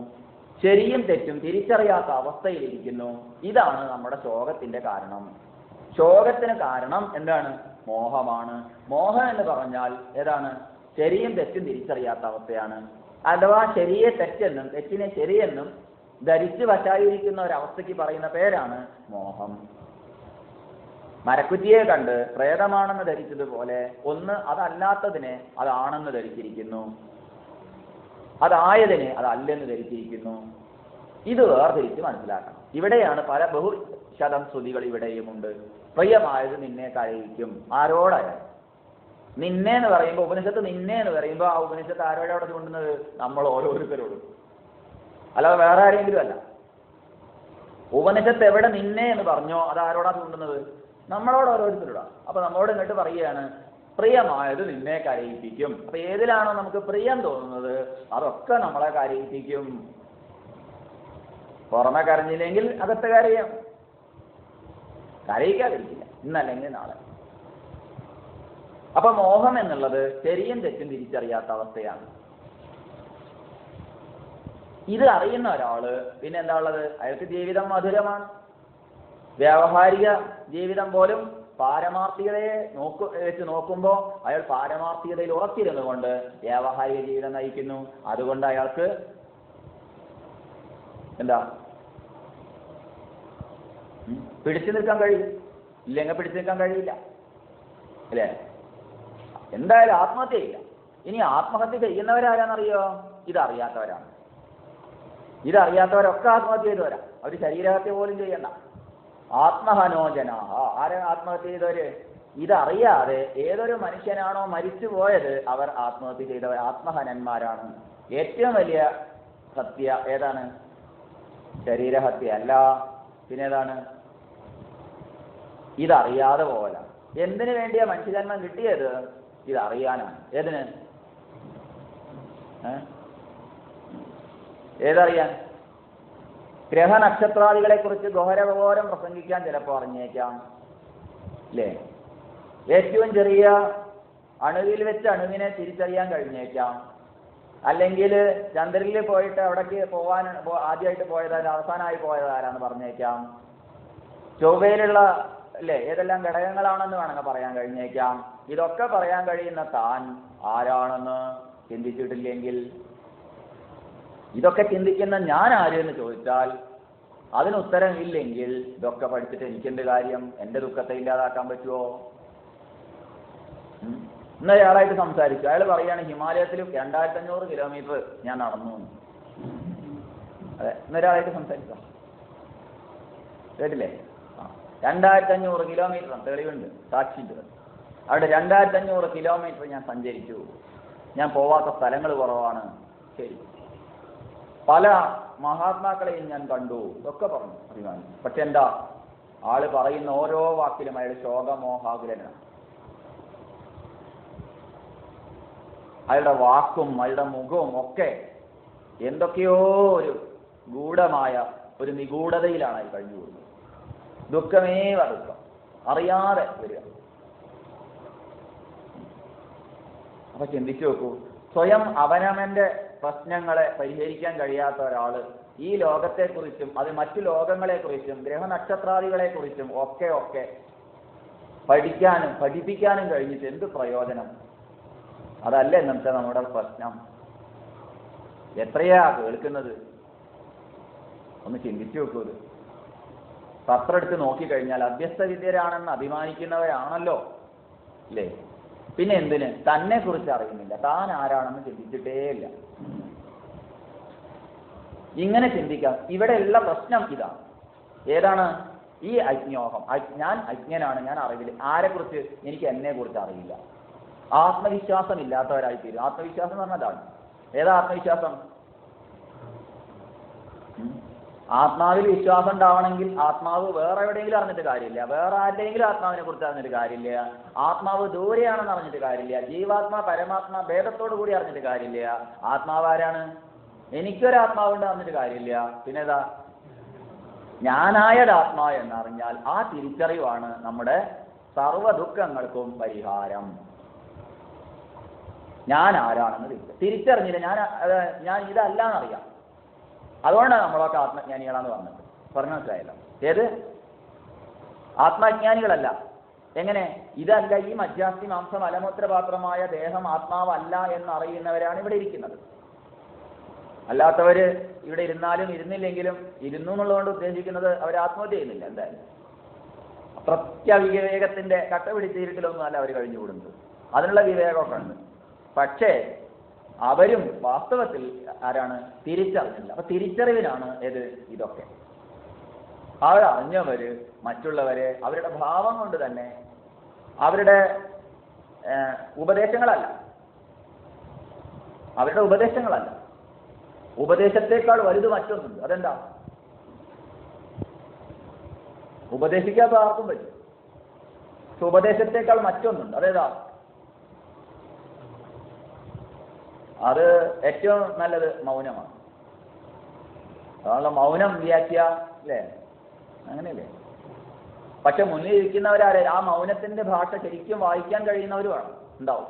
ശരിയും തെറ്റും തിരിച്ചറിയാത്ത അവസ്ഥയിലിരിക്കുന്നു. ഇതാണ് നമ്മുടെ ശോകത്തിന്റെ കാരണം. ശോകത്തിന് കാരണം എന്താണ്? മോഹമാണ്. മോഹം എന്ന് പറഞ്ഞാൽ ഏതാണ്? ശരിയും തെറ്റും തിരിച്ചറിയാത്ത അവസ്ഥയാണ്. അഥവാ ശരിയെ തെറ്റെന്നും തെറ്റിനെ ശരിയെന്നും ധരിച്ചു വശായിരിക്കുന്ന ഒരവസ്ഥയ്ക്ക് പറയുന്ന പേരാണ് മോഹം. മരക്കുറ്റിയെ കണ്ട് പ്രേതമാണെന്ന് ധരിച്ചതുപോലെ ഒന്ന് അതല്ലാത്തതിനെ അതാണെന്ന് ധരിച്ചിരിക്കുന്നു, അതായതിനെ അതല്ലെന്ന് ധരിച്ചിരിക്കുന്നു. ഇത് വേർതിരിച്ച് മനസ്സിലാക്കണം. ഇവിടെയാണ് പല ബഹുശതം ശ്രുതികൾ ഇവിടെയുമുണ്ട്. പ്രിയമായത് നിന്നെ കരയിക്കും. ആരോടായാലും. നിന്നെ എന്ന് പറയുമ്പോൾ ഉപനിഷത്ത് നിന്നെ എന്ന് പറയുമ്പോൾ ആ ഉപനിഷത്ത് ആരോടെ അവിടെ ചൂണ്ടുന്നത്? നമ്മൾ ഓരോരുത്തരോടും, അല്ലാതെ വേറെ ആരെങ്കിലും അല്ല. ഉപനിഷത്ത് എവിടെ നിന്നെ എന്ന് പറഞ്ഞോ അത് ആരോടാ ചൂണ്ടുന്നത്? നമ്മളോട് ഓരോരുത്തരോടാ. അപ്പൊ നമ്മളോട് ഇങ്ങോട്ട് പറയുകയാണ് പ്രിയമായത് നിന്നെ കരയിപ്പിക്കും. അപ്പൊ ഏതിലാണോ നമുക്ക് പ്രിയം തോന്നുന്നത് അതൊക്കെ നമ്മളെ കരയിപ്പിക്കും. പുറമെ കരഞ്ഞില്ലെങ്കിൽ അകത്ത് കരയാം. കരയിക്കാതിരിക്കില്ല, ഇന്നല്ലെങ്കിൽ നാളെ. അപ്പൊ മോഹം എന്നുള്ളത് ശരിയും തെറ്റും തിരിച്ചറിയാത്ത അവസ്ഥയാണ്. ഇത് അറിയുന്ന ഒരാള് പിന്നെ എന്താ ഉള്ളത്? അയാൾക്ക് ജീവിതം മധുരമാണ്. വ്യാവഹാരിക ജീവിതം പോലും പാരമാർത്ഥികതയെ വെച്ച് നോക്കുമ്പോൾ അയാൾ പാരമാർത്ഥികതയിൽ ഉറച്ചിരുന്നു കൊണ്ട് വ്യാവഹാരിക ജീവിതം നയിക്കുന്നു. അതുകൊണ്ട് അയാൾക്ക് എന്താ പിടിച്ചു നിൽക്കാൻ കഴിയും. ഇല്ലെങ്കിൽ പിടിച്ചു നിൽക്കാൻ കഴിയില്ല അല്ലേ? എന്തായാലും ആത്മഹത്യ ചെയ്യില്ല. ഇനി ആത്മഹത്യ ചെയ്യുന്നവരാരാന്നറിയോ? ഇതറിയാത്തവരാണ്. ഇതറിയാത്തവരൊക്കെ ആത്മഹത്യ ചെയ്തവരാ. അവർ ശരീരഹത്യ പോലും ചെയ്യണ്ട. ആത്മഹനോജനാഹ. ആരാണ് ആത്മഹത്യ ചെയ്തവര്? ഇതറിയാതെ ഏതൊരു മനുഷ്യനാണോ മരിച്ചു പോയത് അവർ ആത്മഹത്യ ചെയ്തവർ ആത്മഹനന്മാരാണ്. ഏറ്റവും വലിയ ഹത്യ ഏതാണ്? ശരീരഹത്യ അല്ല, പിന്നേതാണ്? ഇതറിയാതെ പോലെ. എന്തിനു വേണ്ടിയാ മനുഷ്യജന്മം കിട്ടിയത്? ഇതറിയാനാണ്. ഏതിന്? ഏതറിയാൻ? ഗ്രഹനക്ഷത്രാദികളെ കുറിച്ച് ഘോരഘോരം പ്രസംഗിക്കാൻ ചിലപ്പോൾ അറിഞ്ഞേക്കാം, അല്ലേ? ഏറ്റവും ചെറിയ അണുവിൽ വെച്ച് അണുവിനെ തിരിച്ചറിയാൻ കഴിഞ്ഞേക്കാം. അല്ലെങ്കിൽ ചന്ദ്രനിൽ പോയിട്ട് അവിടേക്ക് പോകാൻ ആദ്യമായിട്ട് പോയതാരാ, അവസാനമായി പോയതാരാന്ന് പറഞ്ഞേക്കാം. ചൊവ്വയിലുള്ള അല്ലേ ഏതെല്ലാം ഘടകങ്ങളാണെന്ന് വേണമെങ്കിൽ പറയാൻ കഴിഞ്ഞേക്കാം. ഇതൊക്കെ പറയാൻ കഴിയുന്ന താൻ ആരാണെന്ന് ചിന്തിച്ചിട്ടില്ലെങ്കിൽ, ഇതൊക്കെ ചിന്തിക്കുന്ന ഞാൻ ആര് എന്ന് ചോദിച്ചാൽ അതിന് ഉത്തരം ഇല്ലെങ്കിൽ ഇതൊക്കെ പഠിച്ചിട്ട് എനിക്കെന്ത് കാര്യം? എൻ്റെ ദുഃഖത്തെ ഇല്ലാതാക്കാൻ പറ്റുമോ? ഇന്നൊരാളായിട്ട് സംസാരിച്ചു. അയാൾ പറയാണ് ഹിമാലയത്തിൽ 2500 കിലോമീറ്റർ ഞാൻ നടന്നു. അതെ, ഇന്നൊരാളായിട്ട് സംസാരിക്കാം, കേട്ടില്ലേ? 2500 കിലോമീറ്റർ തെളിവുണ്ട്, സാക്ഷിയുണ്ട്. അവിടെ 2500 കിലോമീറ്റർ ഞാൻ സഞ്ചരിച്ചു. ഞാൻ പോവാത്ത സ്ഥലങ്ങൾ കുറവാണ്. ശരി, പല മഹാത്മാക്കളെയും ഞാൻ കണ്ടു, ഒക്കെ പറഞ്ഞു അഭിമാനി. പക്ഷെ എന്താ, ആള് പറയുന്ന ഓരോ വാക്കിലും അയാൾ ശോകമോഹാകുലനാണ്. അയാളുടെ വാക്കും അയാളുടെ മുഖവും ഒക്കെ എന്തൊക്കെയോ ഒരു ഗൂഢമായ ഒരു നിഗൂഢതയിലാണ് അയാൾ കഴിഞ്ഞു കൂടുന്നത്. ദുഃഖമേ ദുഃഖം, അറിയാതെ വരിക. അപ്പൊ ചിന്തിച്ചു നോക്കൂ, സ്വയം അവനവന്റെ പ്രശ്നങ്ങളെ പരിഹരിക്കാൻ കഴിയാത്ത ഒരാള് ഈ ലോകത്തെക്കുറിച്ചും അത് മറ്റു ലോകങ്ങളെക്കുറിച്ചും ഗ്രഹനക്ഷത്രാദികളെക്കുറിച്ചും ഒക്കെ പഠിക്കാനും പഠിപ്പിക്കാനും കഴിഞ്ഞിട്ട് എന്ത് പ്രയോജനം? അതല്ലേ ഇന്നത്തെ നമ്മുടെ പ്രശ്നം. എത്രയാ കേൾക്കുന്നത്? ഒന്ന് ചിന്തിച്ചു നോക്കൂ. പത്രം എടുത്ത് നോക്കിക്കഴിഞ്ഞാൽ അഭ്യസ്തവിദ്യരാണെന്ന് അഭിമാനിക്കുന്നവരാണല്ലോ, അല്ലേ? പിന്നെ എന്തിന് തന്നെ കുറിച്ച് അറിയുന്നില്ല, താൻ ആരാണെന്ന് ചിന്തിച്ചിട്ടേ ഇല്ല. ഇങ്ങനെ ചിന്തിക്കാം. ഇവിടെയുള്ള പ്രശ്നം ഇതാണ്. ഏതാണ്? ഈ അജ്ഞോഹം. ഞാൻ അജ്ഞനാണ്, ഞാൻ അറിവില്ല. ആരെക്കുറിച്ച്? എനിക്ക് എന്നെ കുറിച്ച് അറിയില്ല. ആത്മവിശ്വാസം ഇല്ലാത്തവരായി തീരും. ആത്മവിശ്വാസം എന്ന് പറഞ്ഞതാണ്. ഏതാ ആത്മവിശ്വാസം? ആത്മാവിൽ വിശ്വാസം ഉണ്ടാവണമെങ്കിൽ ആത്മാവ് വേറെ എവിടെയെങ്കിലും അറിഞ്ഞിട്ട് കാര്യമില്ല, വേറെ ആരുടെയെങ്കിലും ആത്മാവിനെ കുറിച്ച് അറിഞ്ഞിട്ട് കാര്യമില്ല, ആത്മാവ് ദൂരെയാണെന്ന് അറിഞ്ഞിട്ട് കാര്യമില്ല, ജീവാത്മാ പരമാത്മാ ഭേദത്തോടു കൂടി അറിഞ്ഞിട്ട് കാര്യമില്ല. ആത്മാവ് ആരാണ്? എനിക്കൊരാത്മാവുണ്ട് അറിഞ്ഞിട്ട് കാര്യമില്ല. പിന്നെ ഏതാ? ഞാനായത് ആത്മാ എന്നറിഞ്ഞാൽ ആ തിരിച്ചറിവാണ് നമ്മുടെ സർവ്വ ദുഃഖങ്ങൾക്കും പരിഹാരം. ഞാൻ ആരാണെന്ന് തിരിച്ചറിഞ്ഞില്ല, ഞാൻ ഇതല്ല എന്നറിയാം. അതുകൊണ്ടാണ് നമ്മളൊക്കെ ആത്മജ്ഞാനികളാന്ന് പറഞ്ഞത്. പറഞ്ഞു മനസ്സിലായല്ലോ? ഏത്? ആത്മജ്ഞാനികളല്ല. എങ്ങനെ? ഇതല്ല, ഈ മജ്ജാസ്തി മാംസം അലമൂത്രപാത്രമായ ദേഹം ആത്മാവല്ല എന്നറിയുന്നവരാണ് ഇവിടെ ഇരിക്കുന്നത്. അല്ലാത്തവര് ഇവിടെ ഇരുന്നാലും ഇരുന്നില്ലെങ്കിലും ഇരുന്നു എന്നുള്ളതുകൊണ്ട് ഉദ്ദേശിക്കുന്നത് അവർ ആത്മഹത്യ ചെയ്യുന്നില്ല. എന്തായാലും പ്രത്യവിവേകത്തിന്റെ കട്ട പിടിച്ചിരിക്കലൊന്നും അല്ല അവർ കഴിഞ്ഞു കൂടുന്നത്. അതിനുള്ള വിവേകമൊക്കെ ഉണ്ട്. പക്ഷേ അവരും വാസ്തവത്തിൽ ആരാണ്? തിരിച്ചറിഞ്ഞില്ല. അപ്പൊ തിരിച്ചറിവിനാണ് ഏത്? ഇതൊക്കെ അവരറിഞ്ഞവര് മറ്റുള്ളവരെ അവരുടെ ഭാവം കൊണ്ട് തന്നെ, അവരുടെ ഉപദേശങ്ങളല്ല, ഉപദേശത്തെക്കാൾ വലുത് മറ്റൊന്നുണ്ട്. അതെന്താ? ഉപദേശിക്കാത്ത ആർക്കും പറ്റും. പക്ഷെ ഉപദേശത്തെക്കാൾ മറ്റൊന്നുണ്ട്. അതേതാ? അത് ഏറ്റവും നല്ലത് മൗനമാണ്. അതാണല്ലോ മൗനം വ്യാഖ്യ, അല്ലേ? അങ്ങനെയല്ലേ? പക്ഷെ മുന്നിൽ ഇരിക്കുന്നവരാരെ ആ മൗനത്തിന്റെ ഭാഷ ശരിക്കും വായിക്കാൻ കഴിയുന്നവർ വേണം, ഉണ്ടാവും.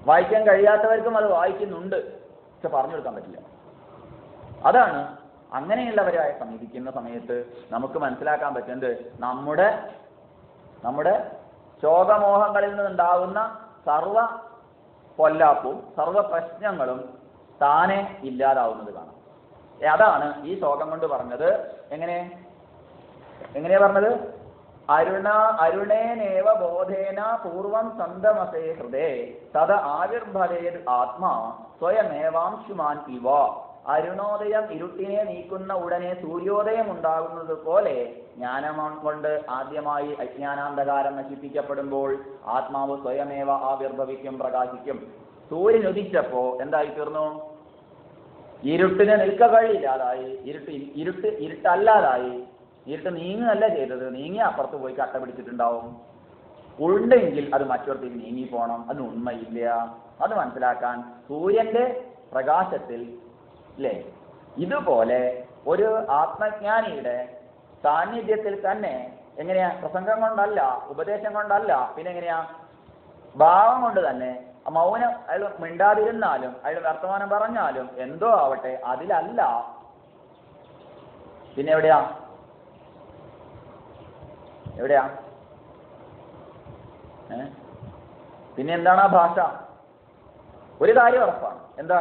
വായിക്കാൻ കഴിയാത്തവർക്കും അത് വായിക്കുന്നുണ്ട്, പക്ഷെ പറഞ്ഞു കൊടുക്കാൻ പറ്റില്ല. അതാണ് അങ്ങനെയുള്ളവരായി സമീപിക്കുന്ന സമയത്ത് നമുക്ക് മനസ്സിലാക്കാൻ പറ്റുന്നത് നമ്മുടെ ശോകമോഹങ്ങളിൽ നിന്നുണ്ടാകുന്ന സർവ കൊല്ലാപ്പും സർവ പ്രശ്നങ്ങളും താനെ ഇല്ലാതാവുന്നത് കാണാം. അതാണ് ഈ ശ്ലോകം കൊണ്ട് പറഞ്ഞത്. എങ്ങനെയാ പറഞ്ഞത്? അരുണേനേവ ബോധേന പൂർവം സന്തമസേ ഹൃദേ തദ ആവിർഭവേത് ആത്മാ സ്വയമേവാംശുമാൻ ഇവ. അരുണോദയം ഇരുട്ടിനെ നീക്കുന്ന ഉടനെ സൂര്യോദയം ഉണ്ടാകുന്നത് പോലെ ജ്ഞാനം കൊണ്ട് ആദ്യമായി അജ്ഞാനാന്ധകാരം നശിപ്പിക്കപ്പെടുമ്പോൾ ആത്മാവ് സ്വയമേവ ആവിർഭവിക്കും, പ്രകാശിക്കും. സൂര്യൻ ഉദിച്ചപ്പോ എന്തായി തീർന്നു? ഇരുട്ടിന് നിൽക്ക കഴിയില്ലാതായി, ഇരുട്ടല്ലാതായി. ഇരുട്ട് നീങ്ങുകയല്ല ചെയ്തത്, നീങ്ങി അപ്പുറത്ത് പോയി കട്ട പിടിച്ചിട്ടുണ്ടാവും. ഉണ്ടെങ്കിൽ അത് മറ്റൊരുത്തേക്ക് നീങ്ങി പോകണം, അതിന് ഉണ്മയില്ല. അത് മനസ്സിലാക്കാൻ സൂര്യന്റെ പ്രകാശത്തിൽ അല്ലേ, ഇതുപോലെ ഒരു ആത്മജ്ഞാനിയുടെ സാന്നിധ്യത്തിൽ തന്നെ എങ്ങനെയാ, പ്രസംഗം കൊണ്ടല്ല, ഉപദേശം കൊണ്ടല്ല, പിന്നെ എങ്ങനെയാ, ഭാവം കൊണ്ട് തന്നെ, മൗനം, അയാൾ മിണ്ടാതിരുന്നാലും അയാൾ വർത്തമാനം പറഞ്ഞാലും എന്തോ ആവട്ടെ, അതിലല്ല. പിന്നെ എവിടെയാ പിന്നെ എന്താണ് ആ ഭാഷ? ഒരു കാര്യം ഉറപ്പാണ്, എന്താ?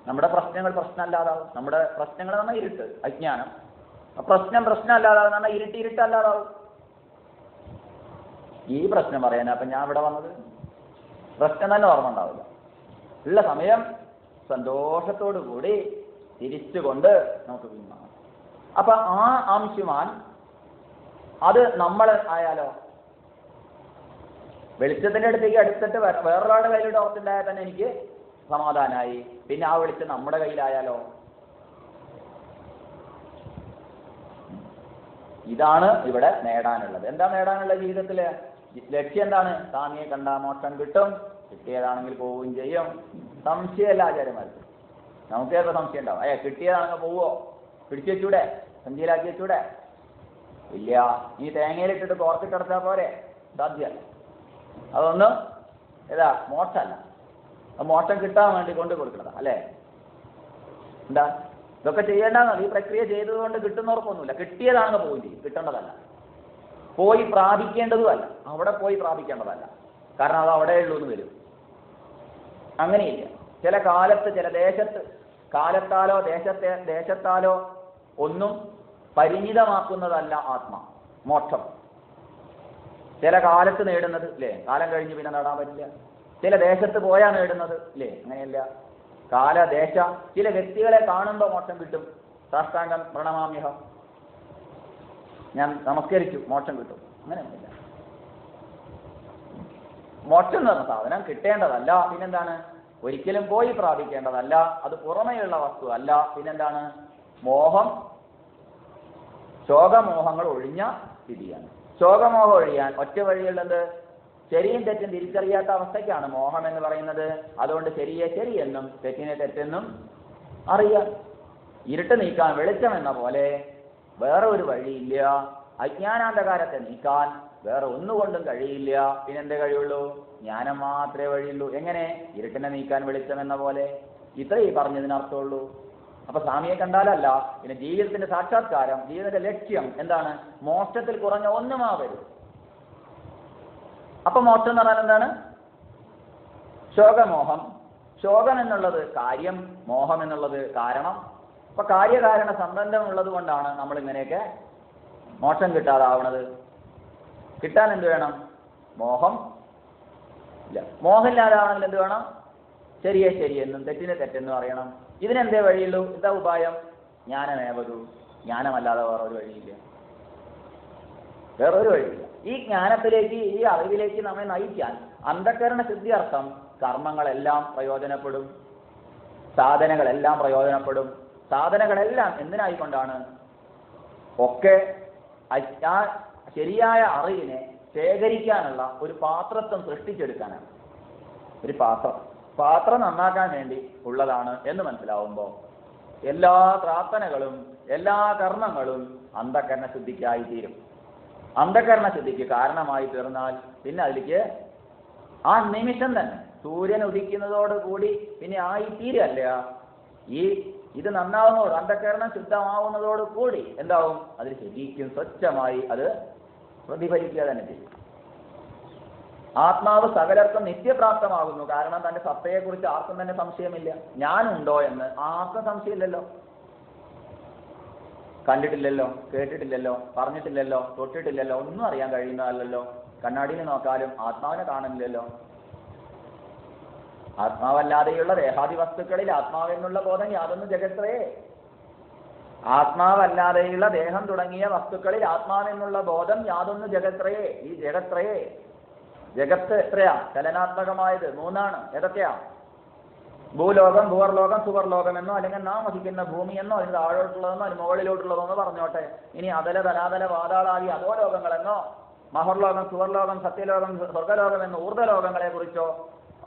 നമ്മുടെ പ്രശ്നങ്ങൾ പ്രശ്നമല്ലാതാവും. നമ്മുടെ പ്രശ്നങ്ങൾ എന്ന് പറഞ്ഞാൽ ഇരുട്ട്, അജ്ഞാനം. പ്രശ്നമല്ലാതാവും എന്ന് പറഞ്ഞാൽ ഇരുട്ടല്ലാതാവും. ഈ പ്രശ്നം പറയാനാ അപ്പൊ ഞാൻ ഇവിടെ വന്നത്. പ്രശ്നം തന്നെ ഓർമ്മ ഉണ്ടാവില്ല. ഉള്ള സമയം സന്തോഷത്തോടു കൂടി തിരിച്ചുകൊണ്ട് നമുക്ക് പിന്മാറാം. അപ്പൊ ആ അംശുമാൻ അത് നമ്മൾ ആയാലോ? വെളിച്ചത്തിന്റെ അടുത്തേക്ക് അടുത്തിട്ട് വേറൊരാളുടെ കയ്യിൽ ടോർച്ചുണ്ടായാൽ തന്നെ എനിക്ക് സമാധാനമായി. പിന്നെ ആ വെളിച്ചം നമ്മുടെ കയ്യിലായാലോ? ഇതാണ് ഇവിടെ നേടാനുള്ളത്. എന്താ നേടാനുള്ളത്? ജീവിതത്തിലെ ലക്ഷ്യം എന്താണ്? സ്വാമിയെ കണ്ടാ മോക്ഷം കിട്ടും, കിട്ടിയതാണെങ്കിൽ പോവുകയും ചെയ്യും. സംശയമല്ല ആചാര്യന്മാർക്ക്. നമുക്കേതൊക്കെ സംശയം ഉണ്ടാവും. കിട്ടിയതാണെങ്കിൽ പോവോ? പിടിച്ചു വെച്ചൂടെ? സഞ്ചിയിലാക്കി വെച്ചൂടെ? ഇല്ല. ഈ തേങ്ങയിലിട്ടിട്ട് കോർത്തിട്ടെടുത്താൽ പോരെ? സാധ്യമല്ല. അതൊന്നും മോക്ഷമല്ല. മോക്ഷം കിട്ടാൻ വേണ്ടി കൊണ്ട് കൊടുക്കണതാ അല്ലേ? എന്താ ഇതൊക്കെ ചെയ്യേണ്ടതെന്ന്? ഈ പ്രക്രിയ ചെയ്തതുകൊണ്ട് കിട്ടുന്ന ഉറപ്പൊന്നുമില്ല. കിട്ടിയതാണെങ്കിൽ പോവുകയും ചെയ്യും, കിട്ടേണ്ടതല്ല. പോയി പ്രാപിക്കേണ്ടതുമല്ല, അവിടെ പോയി പ്രാപിക്കേണ്ടതല്ല. കാരണം അത് അവിടെ ഉള്ളൂ എന്ന് വരും. അങ്ങനെയില്ല. ചില കാലത്ത്, ചില ദേശത്ത്, കാലത്താലോ ദേശത്താലോ ഒന്നും പരിമിതമാക്കുന്നതല്ല ആത്മാ മോക്ഷം. ചില കാലത്ത് നേടുന്നത് അല്ലേ, കാലം കഴിഞ്ഞ് പിന്നെ നേടാൻ പറ്റില്ല. ചില ദേശത്ത് പോയാൽ നേടുന്നത് അല്ലേ, അങ്ങനെയല്ല. കാലദേശ ചില വ്യക്തികളെ കാണുമ്പോൾ മോക്ഷം കിട്ടും. സാഷ്ടാംഗം പ്രണമാമ്യഹം, ഞാൻ നമസ്കരിച്ചു, മോക്ഷം കിട്ടും, അങ്ങനെയൊന്നുമില്ല. മോക്ഷം എന്ന് പറഞ്ഞ സാധനം കിട്ടേണ്ടതല്ല. പിന്നെന്താണ്? ഒരിക്കലും പോയി പ്രാപിക്കേണ്ടതല്ല. അത് പുറമെയുള്ള വസ്തു അല്ല. പിന്നെന്താണ്? മോഹം, ശോകമോഹങ്ങൾ ഒഴിഞ്ഞ സ്ഥിതിയാണ്. ശോകമോഹം ഒഴിയാൻ ഒറ്റ വഴിയുള്ളത് ശരിയും തെറ്റും തിരിച്ചറിയാത്ത അവസ്ഥയ്ക്കാണ് മോഹം എന്ന് പറയുന്നത്. അതുകൊണ്ട് ശരിയെ ശരിയെന്നും തെറ്റിനെ തെറ്റെന്നും അറിയാം. ഇരുട്ട് നീക്കാൻ വെളിച്ചം എന്ന പോലെ വേറെ ഒരു വഴിയില്ല. അജ്ഞാനാന്ധകാരത്തെ നീക്കാൻ വേറെ ഒന്നുകൊണ്ടും കഴിയില്ല. പിന്നെന്തേ കഴിയുള്ളൂ? ജ്ഞാനം മാത്രമേ വഴിയുള്ളൂ. എങ്ങനെ? ഇരുട്ടിനെ നീക്കാൻ വെളിച്ചം എന്ന പോലെ. ഇത്രേ ഈ പറഞ്ഞതിനർത്ഥമുള്ളൂ. അപ്പൊ സ്വാമിയെ കണ്ടാലല്ല, പിന്നെ ജീവിതത്തിന്റെ സാക്ഷാത്കാരം, ജീവിതത്തിന്റെ ലക്ഷ്യം എന്താണ്? മോക്ഷത്തിൽ കുറഞ്ഞ ഒന്നുമാവരുത്. അപ്പൊ മോക്ഷം എന്ന് പറഞ്ഞാൽ എന്താണ്? ശോകമോഹം. ശോകം എന്നുള്ളത് കാര്യം, മോഹം എന്നുള്ളത് കാരണം. അപ്പൊ കാര്യകാരണ സംബന്ധം ഉള്ളത് കൊണ്ടാണ് നമ്മൾ ഇങ്ങനെയൊക്കെ മോക്ഷം കിട്ടാതാവണത്. കിട്ടാൻ എന്ത് വേണം? മോഹം ഇല്ല. മോഹമില്ലാതാവണമെങ്കിൽ എന്ത് വേണം? ശരിയെ ശരിയെന്നും തെറ്റിനെ തെറ്റെന്നും അറിയണം. ഇതിനെന്തേ വഴിയുള്ളൂ? എന്താ ഉപായം? ജ്ഞാനമേവതു. ജ്ഞാനമല്ലാതെ വേറൊരു വഴിയില്ല, വേറൊരു വഴിയില്ല. ഈ ജ്ഞാനത്തിലേക്ക്, ഈ അറിവിലേക്ക് നമ്മെ നയിക്കാൻ അന്ധകരണ സിദ്ധിയർത്ഥം കർമ്മങ്ങളെല്ലാം പ്രയോജനപ്പെടും, സാധനങ്ങളെല്ലാം പ്രയോജനപ്പെടും. സാധനങ്ങളെല്ലാം എന്തിനായിക്കൊണ്ടാണ്? ഒക്കെ ആ ശരിയായ അറിവിനെ ശേഖരിക്കാനുള്ള ഒരു പാത്രത്വം സൃഷ്ടിച്ചെടുക്കാനാണ്. ഒരു പാത്രം നന്നാക്കാൻ വേണ്ടി ഉള്ളതാണ് എന്ന് മനസ്സിലാവുമ്പോൾ എല്ലാ പ്രാർത്ഥനകളും എല്ലാ കർമ്മങ്ങളും അന്ധകരണ ശുദ്ധിക്കായി തീരും. അന്ധകരണ ശുദ്ധിക്ക് കാരണമായി തീർന്നാൽ പിന്നെ അതിലേക്ക് ആ നിമിഷം തന്നെ സൂര്യൻ ഉദിക്കുന്നതോടുകൂടി പിന്നെ ആയിത്തീരല്ല. ഇത് നന്നാവുന്നതോട്, അന്ധകരണം ശുദ്ധമാവുന്നതോടുകൂടി എന്താവും? അതിൽ ശരിക്കും സ്വച്ഛമായി അത് പ്രതിഫലിക്കുക തന്നെ ചെയ്യും. ആത്മാവ് സകലർക്കും നിത്യപ്രാപ്തമാകുന്നു. കാരണം തന്റെ സത്തയെക്കുറിച്ച് ആർക്കും തന്നെ സംശയമില്ല. ഞാനുണ്ടോ എന്ന് ആർക്കും സംശയമില്ലല്ലോ. കണ്ടിട്ടില്ലല്ലോ, കേട്ടിട്ടില്ലല്ലോ, പറഞ്ഞിട്ടില്ലല്ലോ, തൊട്ടിട്ടില്ലല്ലോ, ഒന്നും അറിയാൻ കഴിയുന്നതല്ലല്ലോ. കണ്ണാടിയിൽ നോക്കാലും ആത്മാവിനെ കാണുന്നില്ലല്ലോ. ആത്മാവല്ലാതെയുള്ള ദേഹാദി വസ്തുക്കളിൽ ആത്മാവെന്നുള്ള ബോധം യാതൊന്ന് ജഗത്രയെ. ആത്മാവല്ലാതെയുള്ള ദേഹം തുടങ്ങിയ വസ്തുക്കളിൽ ആത്മാവെന്നുള്ള ബോധം യാതൊന്ന് ജഗത്രയെ. ഈ ജഗത്രയെ, ജഗത്ത് എത്രയാ? ചലനാത്മകമായത് മൂന്നാണ്. ഏതൊക്കെയാ? ഭൂലോകം, ഭൂവർലോകം, സുവർലോകമെന്നോ, അല്ലെങ്കിൽ നാം വസിക്കുന്ന ഭൂമിയെന്നോ, അതിന് താഴോട്ടുള്ളതെന്നോ അതിന് മുകളിലോട്ടുള്ളതോ എന്ന് പറഞ്ഞോട്ടെ. ഇനി അതല ധനാതല പാതാളാദി അധോ ലോകങ്ങളെന്നോ, മഹർലോകം, സുവർലോകം, സത്യലോകം, സ്വർഗലോകം എന്ന ഊർധ്വലോകങ്ങളെ കുറിച്ചോ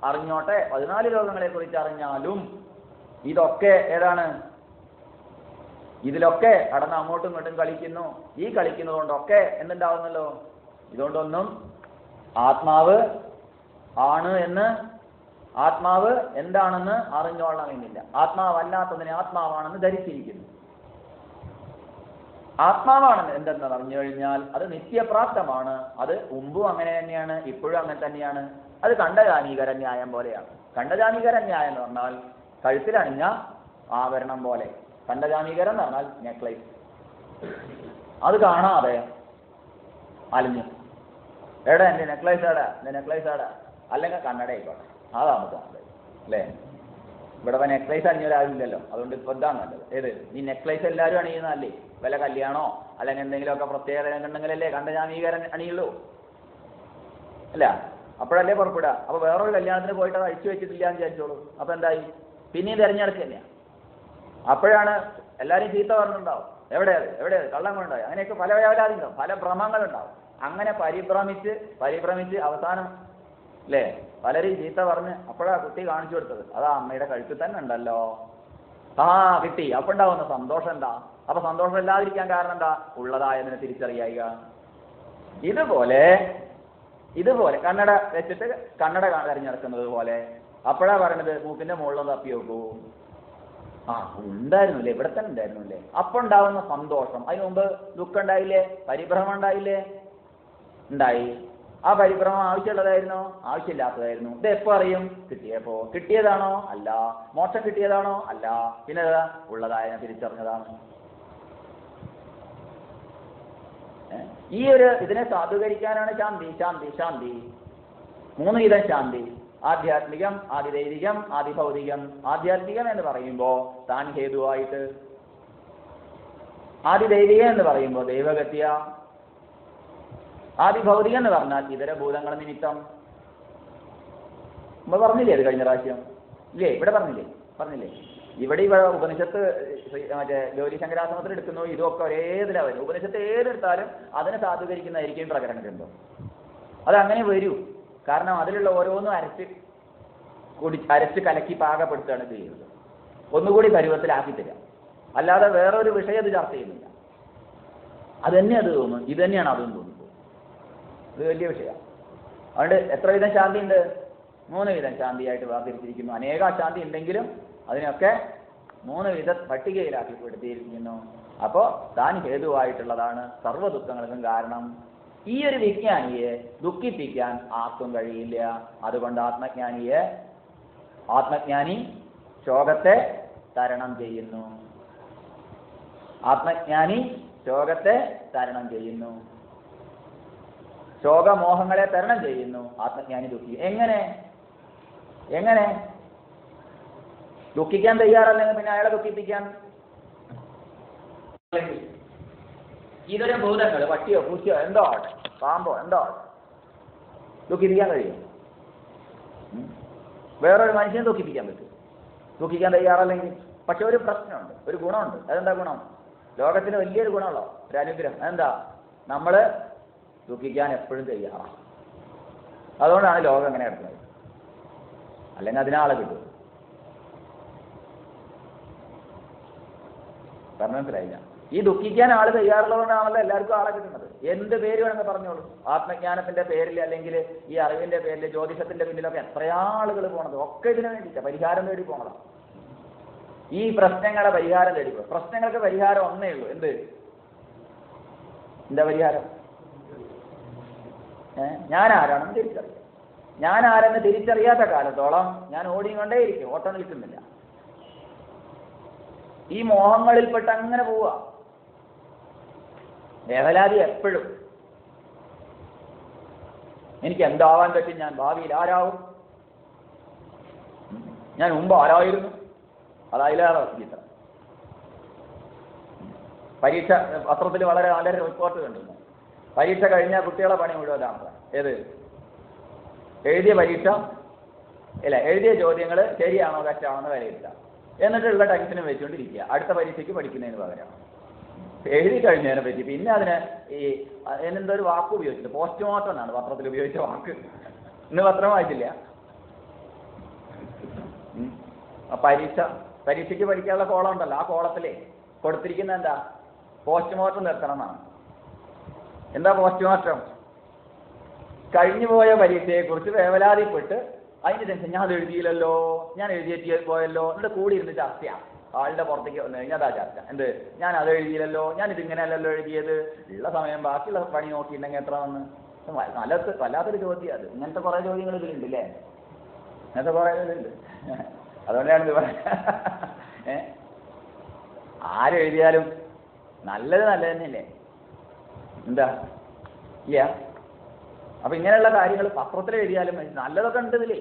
അറിഞ്ഞോട്ടെ. 14 ലോകങ്ങളെ കുറിച്ച് അറിഞ്ഞാലും ഇതൊക്കെ ഏതാണ്? ഇതിലൊക്കെ കടന്ന് അങ്ങോട്ടും ഇങ്ങോട്ടും കളിക്കുന്നു. ഈ കളിക്കുന്നത് കൊണ്ടൊക്കെ എന്തുണ്ടാവുന്നല്ലോ? ഇതുകൊണ്ടൊന്നും ആത്മാവ് ആണ് എന്ന്, ആത്മാവ് എന്താണെന്ന് അറിഞ്ഞോളണമെന്നില്ല. ആത്മാവല്ലാത്തതിനെ ആത്മാവാണെന്ന് ധരിച്ചിരിക്കുന്നു. ആത്മാവാണെന്ന് എന്തെന്ന് പറഞ്ഞു കഴിഞ്ഞാൽ അത് നിത്യപ്രാപ്തമാണ്. അത് മുമ്പും അങ്ങനെ തന്നെയാണ്, ഇപ്പോഴും അങ്ങനെ തന്നെയാണ്. അത് ഖണ്ഡജാനീകര ന്യായം പോലെയാണ്. ഖണ്ഡജാനീകര ന്യായം എന്ന് പറഞ്ഞാൽ കഴുത്തിലണിഞ്ഞ ആഭരണം പോലെ. ഖണ്ഡജാനീകരം എന്ന് പറഞ്ഞാൽ നെക്ലേസ്. അത് കാണാതെ അലിഞ്ഞു, എടാ എൻ്റെ നെക്ലേസ് ആടാ, എൻ്റെ നെക്ലേസ് ആടാ, അല്ലെങ്കിൽ കണ്ണട ആയിക്കോട്ടെ, അതാണ് കാണുന്നത് അല്ലേ? ഇവിടെ നെക്ലേസ് അണിഞ്ഞൊരാളില്ലല്ലോ, അതുകൊണ്ട് ഇപ്പൊ ഇതാണ് നല്ലത്. ഏത്? ഈ നെക്ലേസ് എല്ലാവരും അണിയുന്നതല്ലേ? വല്ല കല്യാണോ അല്ലെങ്കിൽ എന്തെങ്കിലുമൊക്കെ പ്രത്യേകത ഉണ്ടെങ്കിലല്ലേ ഖണ്ഡജാനീകരൻ അണിയുള്ളൂ, അല്ല? അപ്പോഴല്ലേ പുറപ്പെടുക. അപ്പൊ വേറൊരു കല്യാണത്തിന് പോയിട്ട് അത് അഴിച്ചു വെച്ചിട്ടില്ല എന്ന് വിചാരിച്ചോളൂ. അപ്പൊ എന്തായി? പിന്നെയും തിരഞ്ഞെടുക്കുക തന്നെയാണ്. അപ്പോഴാണ് എല്ലാവരും ചീത്ത പറഞ്ഞിട്ടുണ്ടാവും, എവിടെയത് കള്ളം കൊണ്ടുണ്ടായി, അങ്ങനെയൊക്കെ പല വേവലാതിണ്ടാവും, പല ഭ്രമങ്ങളുണ്ടാവും. അങ്ങനെ പരിഭ്രമിച്ച് അവസാനം അല്ലേ പലരും ചീത്ത പറഞ്ഞ് അപ്പോഴാ കുട്ടി കാണിച്ചു കൊടുത്തത്, അതാ അമ്മയുടെ കഴുത്തിൽ തന്നെ ഉണ്ടല്ലോ, ആ കിട്ടി. അപ്പൊ ഉണ്ടാവുന്ന സന്തോഷം എന്താ? അപ്പൊ സന്തോഷം ഇല്ലാതിരിക്കാൻ കാരണം എന്താ? ഉള്ളതായതിനെ തിരിച്ചറിയുക. ഇതുപോലെ കണ്ണട വെച്ചിട്ട് കണ്ണട തിരഞ്ഞെടുക്കുന്നത് പോലെ അപ്പോഴാ പറയണത് മൂക്കിന്റെ മുകളിലൊന്ന് തപ്പി നോക്കൂ, ആ ഉണ്ടായിരുന്നില്ലേ, ഇവിടെ തന്നെ ഉണ്ടായിരുന്നില്ലേ. അപ്പൊ ഉണ്ടാവുന്ന സന്തോഷം. അതിനു മുമ്പ് ദുഃഖം ഉണ്ടായില്ലേ? പരിഭ്രമം ഉണ്ടായില്ലേ? ഉണ്ടായി. ആ പരിഭ്രമം ആവശ്യമുള്ളതായിരുന്നോ? ആവശ്യമില്ലാത്തതായിരുന്നു. ഇത് എപ്പോ അറിയും? കിട്ടിയപ്പോ. കിട്ടിയതാണോ? അല്ല. മോക്ഷം കിട്ടിയതാണോ? അല്ല. പിന്നെ ഉള്ളതായ തിരിച്ചറിഞ്ഞതാണ്. ഈ ഇതിനെ സാധൂകരിക്കാനാണ് ശാന്തി. 3 വിധം ശാന്തി: ആധ്യാത്മികം, ആദിദൈവികം, ആദിഭൗതികം. ആധ്യാത്മികം എന്ന് പറയുമ്പോൾ താൻ ഹേതുവായിട്ട്, ആദിദൈവികം എന്ന് പറയുമ്പോൾ ദൈവഗത്യ, ആദിഭൗതികം എന്ന് പറഞ്ഞാൽ ഇതര ഭൂതങ്ങൾ നിമിത്തം. നമ്മൾ പറഞ്ഞില്ലേ അത് കഴിഞ്ഞ പ്രാവശ്യം? ഇല്ലേ? ഇവിടെ പറഞ്ഞില്ലേ? ഇവിടെ ഉപനിഷത്ത് മറ്റേ ഗൗരി ശങ്കരാശ്രമത്തിൽ എടുക്കുന്നു. ഇതൊക്കെ ഒരേ ഇതിലാവും. ഉപനിഷത്ത് ഏതെടുത്താലും അതിനെ സാധൂകരിക്കുന്നതായിരിക്കും പ്രകരണഗ്രന്ഥം. അതങ്ങനെ വരൂ. കാരണം അതിലുള്ള ഓരോന്നും അരച്ച് കലക്കി പാകപ്പെടുത്തുകയാണ് ചെയ്യുന്നത്. ഒന്നുകൂടി പരുവത്തിലാക്കി തരാം. അല്ലാതെ വേറൊരു വിഷയം അത് ചർച്ച ചെയ്യുന്നില്ല. അതന്നെ അത് തോന്നും, ഇത് തന്നെയാണ് അതും തോന്നുന്നത്. ഇത് വലിയ വിഷയമാണ്. അതുകൊണ്ട് എത്ര വിധം ശാന്തി ഉണ്ട്? 3 വിധം ശാന്തിയായിട്ട് വേർതിരിച്ചിരിക്കുന്നു. അനേക ശാന്തി ഉണ്ടെങ്കിലും അതിനൊക്കെ 3 വിധ പട്ടികയിലാക്കി പെടുത്തിയിരിക്കുന്നു. അപ്പോൾ താൻ ഹേതുവായിട്ടുള്ളതാണ് സർവ്വ ദുഃഖങ്ങൾക്കും കാരണം. ഈ ഒരു വിജ്ഞാനിയെ ദുഃഖിപ്പിക്കാൻ ആർക്കും കഴിയില്ല. അതുകൊണ്ട് ആത്മജ്ഞാനി ശോകത്തെ തരണം ചെയ്യുന്നു. ശോകമോഹങ്ങളെ തരണം ചെയ്യുന്നു ആത്മജ്ഞാനി. ദുഃഖി എങ്ങനെ ദുഃഖിക്കാൻ തയ്യാറല്ലെങ്കിൽ പിന്നെ അയാളെ ദുഃഖിപ്പിക്കാൻ ഇതൊരു ഭൂതങ്ങൾ, പട്ടിയോ പൂച്ചയോ എന്തോ ആട്ടെ, പാമ്പോ എന്തോ ആട്ടെ, ദുഃഖിപ്പിക്കാൻ കഴിയും? വേറൊരു മനുഷ്യനെ ദുഃഖിപ്പിക്കാൻ പറ്റും, ദുഃഖിക്കാൻ തയ്യാറല്ലെങ്കിൽ. പക്ഷെ ഒരു പ്രശ്നമുണ്ട്, ഒരു ഗുണമുണ്ട്. അതെന്താ ഗുണം? ലോകത്തിന് വലിയൊരു ഗുണമുള്ളോ ഒരു അനുഗ്രഹം. അതെന്താ? നമ്മൾ ദുഃഖിക്കാൻ എപ്പോഴും തയ്യാറാണ്. അതുകൊണ്ടാണ് ലോകം എങ്ങനെ കിടക്കുന്നത്. അല്ലെങ്കിൽ അതിനാളെ കിട്ടും. പറഞ്ഞ മനസ്സിലായില്ല? ഈ ദുഃഖിക്കാൻ ആള് തയ്യാറുള്ളതുകൊണ്ടാണല്ലോ എല്ലാവർക്കും ആളെ കിട്ടുന്നത്. എന്ത് പേര് വേണമെന്ന് പറഞ്ഞോളൂ. ആത്മജ്ഞാനത്തിന്റെ പേരിൽ, അല്ലെങ്കിൽ ഈ അറിവിന്റെ പേരിൽ, ജ്യോതിഷത്തിന്റെ പിന്നിലൊക്കെ എത്രയാളുകൾ പോണത് ഒക്കെ ഇതിനു വേണ്ടിയിട്ടാണ്. പരിഹാരം തേടി പോണതാണ്. ഈ പ്രശ്നങ്ങളുടെ പരിഹാരം തേടി പോകും. പ്രശ്നങ്ങൾക്ക് പരിഹാരം ഒന്നേ ഉള്ളൂ. എന്താ പരിഹാരം? ഞാൻ ആരാണെന്ന് തിരിച്ചറിയാം. ഞാൻ ആരെന്ന് തിരിച്ചറിയാത്ത കാലത്തോളം ഞാൻ ഓടിക്കൊണ്ടേയിരിക്കും, ഓട്ടം നിൽക്കുന്നില്ല. ഈ മോഹങ്ങളിൽപ്പെട്ട് അങ്ങനെ പോവുക. വേവലാതി എപ്പോഴും എനിക്ക് എന്താവാൻ പറ്റും, ഞാൻ ഭാവിയിൽ ആരാവും, ഞാൻ മുമ്പ് ആരായിരുന്നു, അതതിലേറെ ചിത്രം. പരീക്ഷ പത്രത്തിൽ വളരെ നല്ലൊരു റിപ്പോർട്ട് കണ്ടിരുന്നു. പരീക്ഷ കഴിഞ്ഞ കുട്ടികളെ പണി മുഴുവനാണ് ഏത് എഴുതിയ പരീക്ഷ ഇല്ല, എഴുതിയ ചോദ്യങ്ങൾ ശരിയാണോ തെറ്റാണോ എന്ന് വിലയിരുത്താം. എന്നിട്ടുള്ള ടെൻഷനും വെച്ചുകൊണ്ടിരിക്കുക അടുത്ത പരീക്ഷയ്ക്ക് പഠിക്കുന്നതിന് പകരം. എഴുതി കഴിഞ്ഞതിനെ പറ്റി പിന്നെ അതിന് ഈ എന്നെന്തൊരു വാക്ക് ഉപയോഗിച്ചിട്ട് പോസ്റ്റ്മോർട്ടം എന്നാണ് പത്രത്തിൽ ഉപയോഗിച്ച വാക്ക്. ഇന്ന് പത്രം വായിച്ചില്ല. പരീക്ഷയ്ക്ക് പഠിക്കാനുള്ള കോളം ഉണ്ടല്ലോ, ആ കോളത്തിലേ കൊടുത്തിരിക്കുന്ന എന്താ, പോസ്റ്റ്മോർട്ടം നിർത്തണം എന്നാണ്. എന്താ പോസ്റ്റ്മോർട്ടം? കഴിഞ്ഞു പോയ പരീക്ഷയെക്കുറിച്ച് വേവലാതിപ്പെട്ട് അതിൻ്റെ ടെൻഷൻ, ഞാൻ അത് എഴുതിയില്ലല്ലോ, ഞാൻ എഴുതിയ പോയല്ലോ, എന്നിട്ട് കൂടി ഇരുന്ന് ചർച്ചയാണ്. ആളുടെ പുറത്തേക്ക് വന്നു കഴിഞ്ഞാൽ അതാ ചർച്ച. എന്ത്, ഞാൻ അത് എഴുതിയില്ലല്ലോ, ഞാൻ ഇതിങ്ങനെയല്ലല്ലോ എഴുതിയത്. ഉള്ള സമയം ബാക്കിയുള്ള പണി നോക്കിയിട്ടുണ്ടെങ്കിൽ എത്ര വന്ന്. വല്ലാത്തൊരു ചോദ്യം അത്. ഇങ്ങനത്തെ കുറേ ചോദ്യങ്ങൾ ഇതിലുണ്ട് അല്ലേ, ഇങ്ങനത്തെ കുറേ ഇതിലുണ്ട്. അതുകൊണ്ടാണ് ഇത് പറയുന്നത്. ആരെഴുതിയാലും നല്ലത് തന്നെയല്ലേ, എന്താ ഇല്ല. അപ്പൊ ഇങ്ങനെയുള്ള കാര്യങ്ങൾ പത്രത്തിൽ എഴുതിയാലും നല്ലതൊക്കെ ഉണ്ട് ഇതിലേ,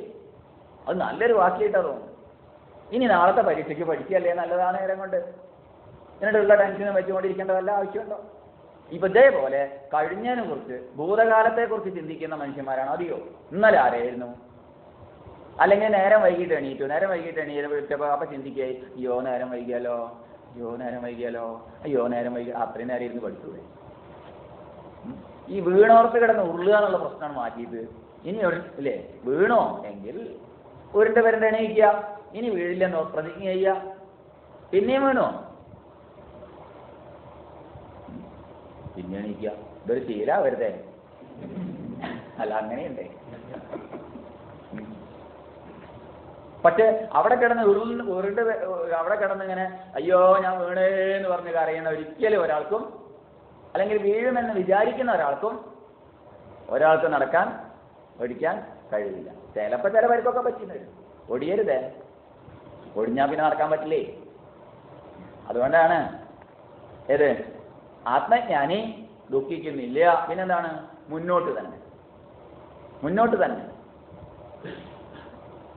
അത് നല്ലൊരു വാക്കിയിട്ടാ തോന്നുന്നു. ഇനി നാളത്തെ പരീക്ഷയ്ക്ക് പഠിക്കുകയല്ലേ നല്ലതാണ് നേരം കൊണ്ട്, എന്നിട്ടുള്ള ടെൻഷനും വെച്ചുകൊണ്ടിരിക്കേണ്ട വല്ല ആവശ്യമുണ്ടോ? ഇപ്പൊ ഇതേപോലെ കഴിഞ്ഞതിനെ കുറിച്ച് ഭൂതകാലത്തെക്കുറിച്ച് ചിന്തിക്കുന്ന മനുഷ്യന്മാരാണ് അധികോ. ഇന്നലെ ആരായിരുന്നു, അല്ലെങ്കിൽ നേരം വൈകിട്ട് എണീറ്റ് വിളിച്ചപ്പോൾ അപ്പൊ ചിന്തിക്കുക, അയ്യോ നേരം വൈകിയാലോ, അത്രയും നേരം ഇരുന്ന് പഠിച്ചൂടെ. ഈ വീണോർത്ത് കിടന്ന് ഉരുളുക എന്നുള്ള പ്രശ്നമാണ് മാറ്റിയത്. ഇനി ഇല്ലേ, വീണോ എങ്കിൽ ഉരുണ്ട് എണീക്കുക, ഇനി വീഴില്ലെന്നോ പ്രതിജ്ഞ ചെയ്യുക, പിന്നെയും വീണോ പിന്നെ എണീക്കുക. ഇതൊരു ശീല വരുതേ, അല്ല അങ്ങനെയുണ്ടേ. പക്ഷെ അവിടെ കിടന്ന് ഉരുണ്ട് അവിടെ കിടന്നിങ്ങനെ അയ്യോ ഞാൻ വീണേന്ന് പറഞ്ഞ് കരയുന്ന ഒരിക്കലും ഒരാൾക്കും, അല്ലെങ്കിൽ വീഴുമെന്ന് വിചാരിക്കുന്ന ഒരാൾക്ക് നടക്കാൻ ഓടിക്കാൻ കഴിയില്ല. ചിലപ്പോൾ ചില പേർക്കൊക്കെ പറ്റുന്നത്. ഒടിയരുതേ, ഒടിഞ്ഞാൽ പിന്നെ നടക്കാൻ പറ്റില്ലേ. അതുകൊണ്ടാണ് ഏത് ആത്മജ്ഞാനി ദുഃഖിക്കുന്നില്ല. പിന്നെന്താണ്, മുന്നോട്ട് തന്നെ.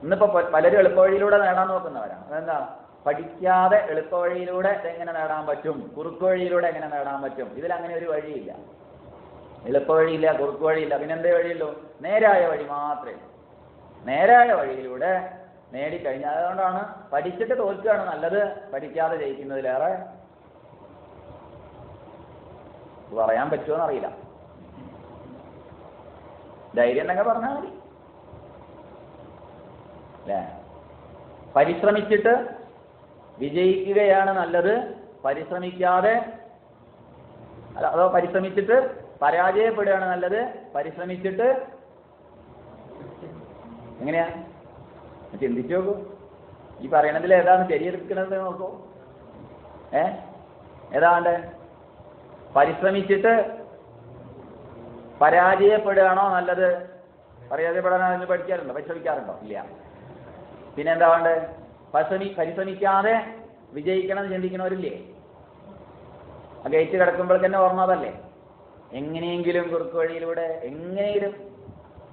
ഇന്നിപ്പോ പലരും എളുപ്പവഴിയിലൂടെ നേടാൻ നോക്കുന്നവരാണ്. അതെന്താ, പഠിക്കാതെ എളുപ്പവഴിയിലൂടെ എങ്ങനെ നേടാൻ പറ്റും, കുറുക്ക് വഴിയിലൂടെ എങ്ങനെ നേടാൻ പറ്റും. ഇതിലങ്ങനെ ഒരു വഴിയില്ല, എളുപ്പവഴിയില്ല, കുറുക്ക് വഴിയില്ല. പിന്നെന്തേ വഴിയുള്ളൂ, നേരായ വഴി മാത്രമേ. നേരായ വഴിയിലൂടെ നേടിക്കഴിഞ്ഞാൽ, അതുകൊണ്ടാണ് പഠിച്ചിട്ട് തോൽക്കുകയാണ് നല്ലത് പഠിക്കാതെ ജയിക്കുന്നതിലേറെ. പറയാൻ പറ്റുമോന്ന് അറിയില്ല, ധൈര്യം എന്നൊക്കെ പറഞ്ഞാൽ മതി അല്ലേ. പരിശ്രമിച്ചിട്ട് വിജയിക്കുകയാണ് നല്ലത്, പരിശ്രമിക്കാതെ അതോ പരിശ്രമിച്ചിട്ട് പരാജയപ്പെടുകയാണ് നല്ലത്, പരിശ്രമിച്ചിട്ട് എങ്ങനെയാ ചിന്തിച്ചു നോക്കൂ. ഈ പറയണതിൽ ഏതാണ് ശരിയെടുക്കുന്നത് നോക്കൂ. ഏതാണ്ട് പരിശ്രമിച്ചിട്ട് പരാജയപ്പെടുകയാണോ നല്ലത്? പരാജയപ്പെടാൻ പഠിക്കാറുണ്ടോ, പരിശ്രമിക്കാറുണ്ടോ? ഇല്ല. പിന്നെ എന്താ വേണ്ടത്? പരിശ്രമിക്കാതെ വിജയിക്കണം എന്ന് ചിന്തിക്കണവരില്ലേ? ആ ഗേറ്റ് കിടക്കുമ്പോൾ തന്നെ ഓർമ്മതല്ലേ, എങ്ങനെയെങ്കിലും കുറുക്ക് വഴിയിലൂടെ, എങ്ങനെയെങ്കിലും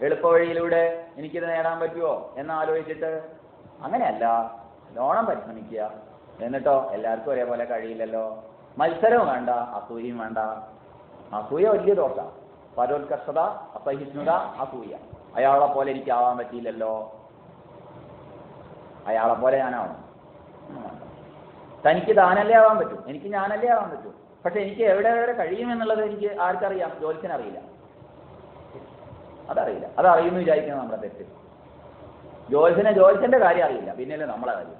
എളുപ്പ വഴിയിലൂടെ എനിക്കിത് നേടാൻ പറ്റുമോ എന്നാലോചിച്ചിട്ട്. അങ്ങനെയല്ല, നല്ലോണം പരിശ്രമിക്കുക. എന്നിട്ടോ എല്ലാവർക്കും ഒരേപോലെ കഴിയില്ലല്ലോ. മത്സരവും വേണ്ട, അസൂയയും വേണ്ട. അസൂയ വലിയ ദോഷമാണ്. പരോത്കർഷത, അസഹിഷ്ണുത, അസൂയ. അയാളെ പോലെ എനിക്കാവാൻ പറ്റിയില്ലല്ലോ, അയാളെ പോലെ ഞാനാവണം. തനിക്ക് താനല്ലേ ആവാൻ പറ്റും, എനിക്ക് ഞാനല്ലേ ആവാൻ പറ്റും. പക്ഷെ എനിക്ക് എവിടെ കഴിയുമെന്നുള്ളത് എനിക്ക് ആർക്കറിയാം? ജ്യോത്സ്യനറിയില്ല, അതറിയില്ല. അതറിയുമെന്ന് വിചാരിക്കുന്നത് നമ്മുടെ തെറ്റ്. ജ്യോത്സ്യന്റെ കാര്യം അറിയില്ല, പിന്നെയല്ലേ നമ്മളെ കാര്യം.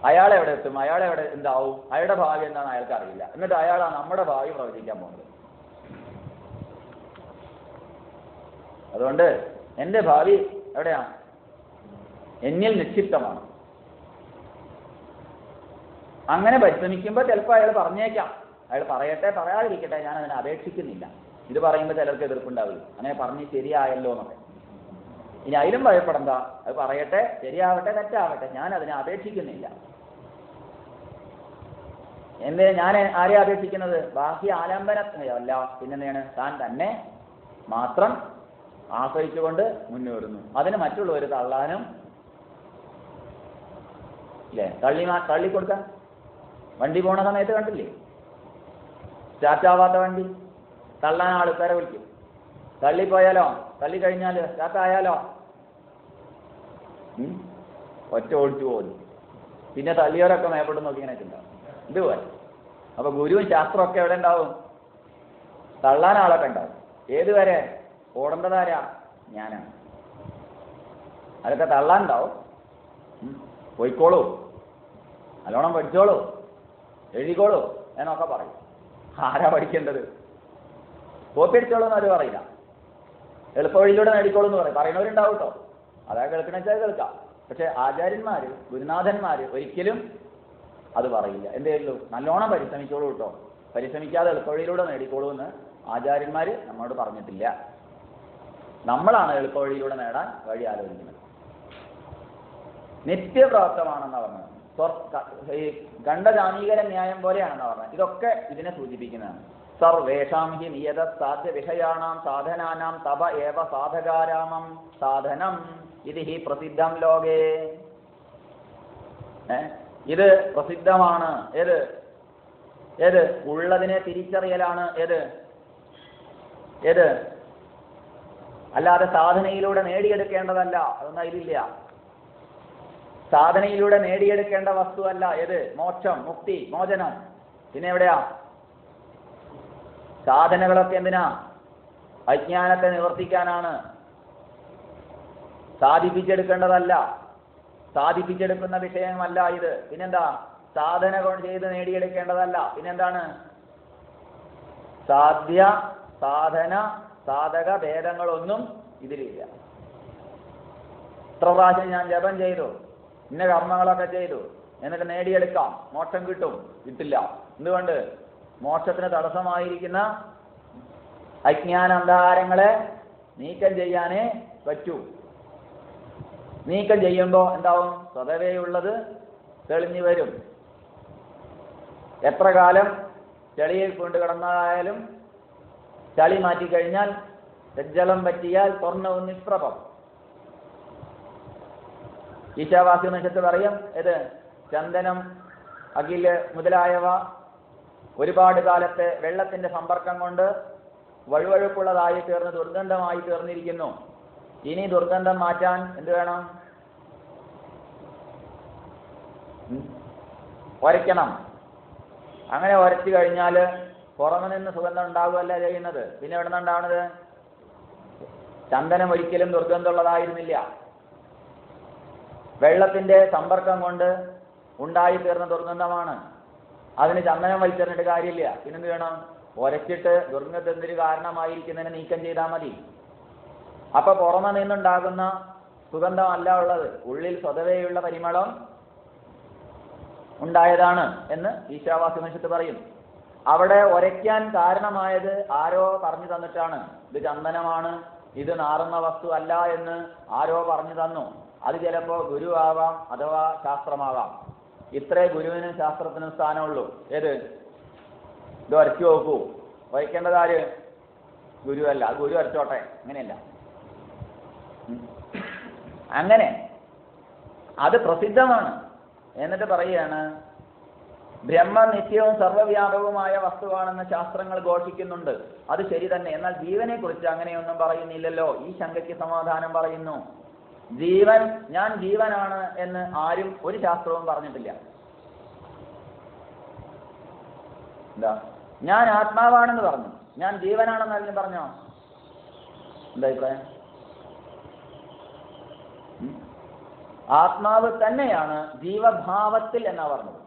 അയാളെവിടെ എത്തും, അയാളെവിടെ എന്താവും, അയാളുടെ ഭാവി എന്താണെന്ന് അയാൾക്ക് അറിയില്ല. എന്നിട്ട് അയാളാണ് നമ്മുടെ ഭാവി പ്രവചിക്കാൻ പോകുന്നത്. അതുകൊണ്ട് എൻ്റെ ഭാവി എവിടെയാണ്? എന്നിൽ നിക്ഷിപ്തമാണ്. അങ്ങനെ പരിശ്രമിക്കുമ്പോൾ ചിലപ്പോൾ അയാൾ പറഞ്ഞേക്കാം, അയാൾ പറയട്ടെ പറയാതിരിക്കട്ടെ, ഞാൻ അതിനെ അപേക്ഷിക്കുന്നില്ല. ഇത് പറയുമ്പോൾ ചിലർക്ക് എതിർപ്പുണ്ടാവില്ല, അങ്ങനെ പറഞ്ഞ് ശരിയായല്ലോ എന്നൊക്കെ. ഇനി അതിലും ഭയപ്പെടണ്ട, അത് പറയട്ടെ, ശരിയാവട്ടെ തെറ്റാവട്ടെ, ഞാൻ അതിനെ അപേക്ഷിക്കുന്നില്ല. എന്തേ ഞാൻ ആരെ അപേക്ഷിക്കുന്നത്? ബാഹ്യ ആലംബനമല്ല, പിന്നെന്താണ്? താൻ തന്നെ മാത്രം ആശ്രയിച്ചുകൊണ്ട് മുന്നേറുന്നു. അതിന് മറ്റുള്ളവർ തള്ളാനും ഇല്ലേ? തള്ളി കൊടുക്കാൻ വണ്ടി പോണ സമയത്ത് കണ്ടില്ലേ? സ്റ്റാർട്ടാവാത്ത വണ്ടി തള്ളാൻ ആൾക്കാരെ വിളിക്കും. തള്ളിപ്പോയാലോ, തള്ളിക്കഴിഞ്ഞാൽ സ്റ്റാർട്ടായാലോ ഒറ്റ ഓടിച്ചു പോകുന്നു. പിന്നെ തള്ളിയവരൊക്കെ മേപ്പോട്ട് നോക്കി ഇങ്ങനെ ഉണ്ടാവും. ഇതുപോലെ അപ്പൊ ഗുരുവും ശാസ്ത്രമൊക്കെ എവിടെ ഉണ്ടാവും? തള്ളാൻ ആളൊക്കെ ഉണ്ടാവും. ഏതുവരെ? ഓടേണ്ടതാരാ? ഞാനാണ്. അതൊക്കെ തള്ളാനുണ്ടാവും. പോയിക്കോളൂ, നല്ലോണം പഠിച്ചോളൂ, എഴുതിക്കോളൂ എന്നൊക്കെ പറയും. ആരാ പഠിക്കേണ്ടത്? കോപ്പി അടിച്ചോളൂ എന്ന് അവർ പറയില്ല. എളുപ്പ വഴിയിലൂടെ നേടിക്കോളൂ എന്ന് പറയും. പറയുന്നവരുണ്ടാവും കേട്ടോ. അതായത് കേൾക്കണമെന്ന് വെച്ചാൽ കേൾക്കാം. പക്ഷെ ആചാര്യന്മാർ, ഗുരുനാഥന്മാർ ഒരിക്കലും അത് പറയില്ല. എന്തേ ഉള്ളൂ? നല്ലോണം പരിശ്രമിച്ചോളൂ കേട്ടോ, പരിശ്രമിക്കാതെ എളുപ്പവഴിയിലൂടെ നേടിക്കോളൂ എന്ന് ആചാര്യന്മാർ നമ്മോട് പറഞ്ഞിട്ടില്ല. നമ്മളാണ് എളുപ്പവഴിയിലൂടെ നേടാൻ വഴി ആലോചിക്കുന്നത്. നിത്യപ്രാപ്തമാണെന്ന് പറഞ്ഞത് ഈ ഗണ്ഡജാമീകര ന്യായം പോലെയാണെന്ന് പറഞ്ഞത്. ഇതൊക്കെ ഇതിനെ സൂചിപ്പിക്കുന്നതാണ്. സർവേഷാം ഹി നിയത സാധ്യ വിഷയാണാം സാധനാനാം തപ ഏവ സാധകാരാമം സാധനം ഇത് ഹി പ്രസിദ്ധം ലോകേ. ഇത് പ്രസിദ്ധമാണ്. ഏത് ഉള്ളതിനെ തിരിച്ചറിയലാണ്. ഏത് അല്ലാതെ സാധനയിലൂടെ നേടിയെടുക്കേണ്ടതല്ല. അതൊന്നും അതിലില്ല. സാധനയിലൂടെ നേടിയെടുക്കേണ്ട വസ്തുവല്ല. ഏത്? മോക്ഷം, മുക്തി, മോചനം. പിന്നെ എവിടെയാ? സാധനകളൊക്കെ എന്തിനാ? അജ്ഞാനത്തെ നിവർത്തിക്കാനാണ്. സാധിപ്പിച്ചെടുക്കേണ്ടതല്ല, സാധിപ്പിച്ചെടുക്കുന്ന വിഷയമല്ല ഇത്. പിന്നെന്താ? സാധന കൊണ്ട് ചെയ്ത് നേടിയെടുക്കേണ്ടതല്ല. പിന്നെന്താണ്? സാധ്യ, സാധന, സാധക ഭേദങ്ങളൊന്നും ഇതിലില്ല. ഇത്ര പ്രാവശ്യം ഞാൻ ജപം ചെയ്തു, ഇന്ന കർമ്മങ്ങളൊക്കെ ചെയ്തു, എന്നിട്ട് നേടിയെടുക്കാം, മോക്ഷം കിട്ടും, കിട്ടില്ല. എന്തുകൊണ്ട്? മോക്ഷത്തിന് തടസ്സമായിരിക്കുന്ന അജ്ഞാന അന്ധകാരങ്ങളെ നീക്കം ചെയ്യാനേ പറ്റൂ. നീക്കം ചെയ്യുമ്പോൾ എന്താവും? സ്വതവേയുള്ളത് തെളിഞ്ഞു വരും. എത്ര കാലം ചെളിയിൽ കൊണ്ട് കിടന്നതായാലും ചളി മാറ്റിക്കഴിഞ്ഞാൽ, ജലം പറ്റിയാൽ സ്വർണ്ണവും നിഷ്പ്രഭം. ഈശാവാസ്യനിഷത്ത് പറയും, ഇത് ചന്ദനം, അകില് മുതലായവ ഒരുപാട് കാലത്തെ വെള്ളത്തിന്റെ സമ്പർക്കം കൊണ്ട് വഴുവഴുപ്പുള്ളതായി തീർന്ന് ദുർഗന്ധമായി തീർന്നിരിക്കുന്നു. ഇനി ദുർഗന്ധം മാറ്റാൻ എന്ത് വേണം? ഒരയ്ക്കണം. അങ്ങനെ ഒരച്ചു കഴിഞ്ഞാൽ പുറമെ നിന്ന് സുഗന്ധം ഉണ്ടാവുകയല്ല ചെയ്യുന്നത്. പിന്നെ എവിടെ നിന്നുണ്ടാവുന്നത്? ചന്ദനം ഒരിക്കലും ദുർഗന്ധമുള്ളതായിരുന്നില്ല. വെള്ളത്തിന്റെ സമ്പർക്കം കൊണ്ട് ഉണ്ടായി തീർന്ന ദുർഗന്ധമാണ്. അതിന് ചന്ദനം വലിച്ചെറിഞ്ഞിട്ട് കാര്യമില്ല. പിന്നെന്ത് വേണം? ഒരച്ചിട്ട് ദുർഗന്ധത്തിന് കാരണമായിരിക്കുന്നതിനെ നീക്കം ചെയ്താൽ മതി. അപ്പൊ പുറമെ നിന്നുണ്ടാകുന്ന സുഗന്ധമല്ല ഉള്ളത്, ഉള്ളിൽ സ്വതവേയുള്ള പരിമളം ഉണ്ടായതാണ് എന്ന് ഈശാവാസ്യനിഷത്ത് പറയും. അവിടെ ഒരയ്ക്കാൻ കാരണമായത് ആരോ പറഞ്ഞു തന്നിട്ടാണ്. ഇത് ചന്ദനമാണ്, ഇത് നാറുന്ന വസ്തു അല്ല എന്ന് ആരോ പറഞ്ഞു തന്നു. അത് ചിലപ്പോ ഗുരു ആവാം, അഥവാ ശാസ്ത്രമാവാം. ഇത്രേ ഗുരുവിനും ശാസ്ത്രത്തിനും സ്ഥാനമുള്ളൂ. ഏത്? ഇത് വരച്ചു നോക്കൂ. വരയ്ക്കേണ്ടത് ആര്? ഗുരുവല്ല. അത് ഗുരു വരച്ചോട്ടെ. അങ്ങനെയല്ല. അങ്ങനെ അത് പ്രസിദ്ധമാണ്. എന്നിട്ട് പറയുകയാണ്, ബ്രഹ്മ നിത്യവും സർവ്വവ്യാപകവുമായ വസ്തുവാണെന്ന് ശാസ്ത്രങ്ങൾ ഘോഷിക്കുന്നുണ്ട്. അത് ശരി തന്നെ. എന്നാൽ ജീവനെ കുറിച്ച് അങ്ങനെയൊന്നും പറയുന്നില്ലല്ലോ. ഈ ശങ്കയ്ക്ക് സമാധാനം പറയുന്നു. ജീവൻ, ഞാൻ ജീവനാണ് എന്ന് ആരും ഒരു ശാസ്ത്രവും പറഞ്ഞിട്ടില്ല. എന്താ? ഞാൻ ആത്മാവാണെന്ന് പറഞ്ഞു. ഞാൻ ജീവനാണെന്ന് ആരും പറഞ്ഞോ? എന്താ അഭിപ്രായം? ആത്മാവ് തന്നെയാണ് ജീവഭാവത്തിൽ എന്നാ പറഞ്ഞത്.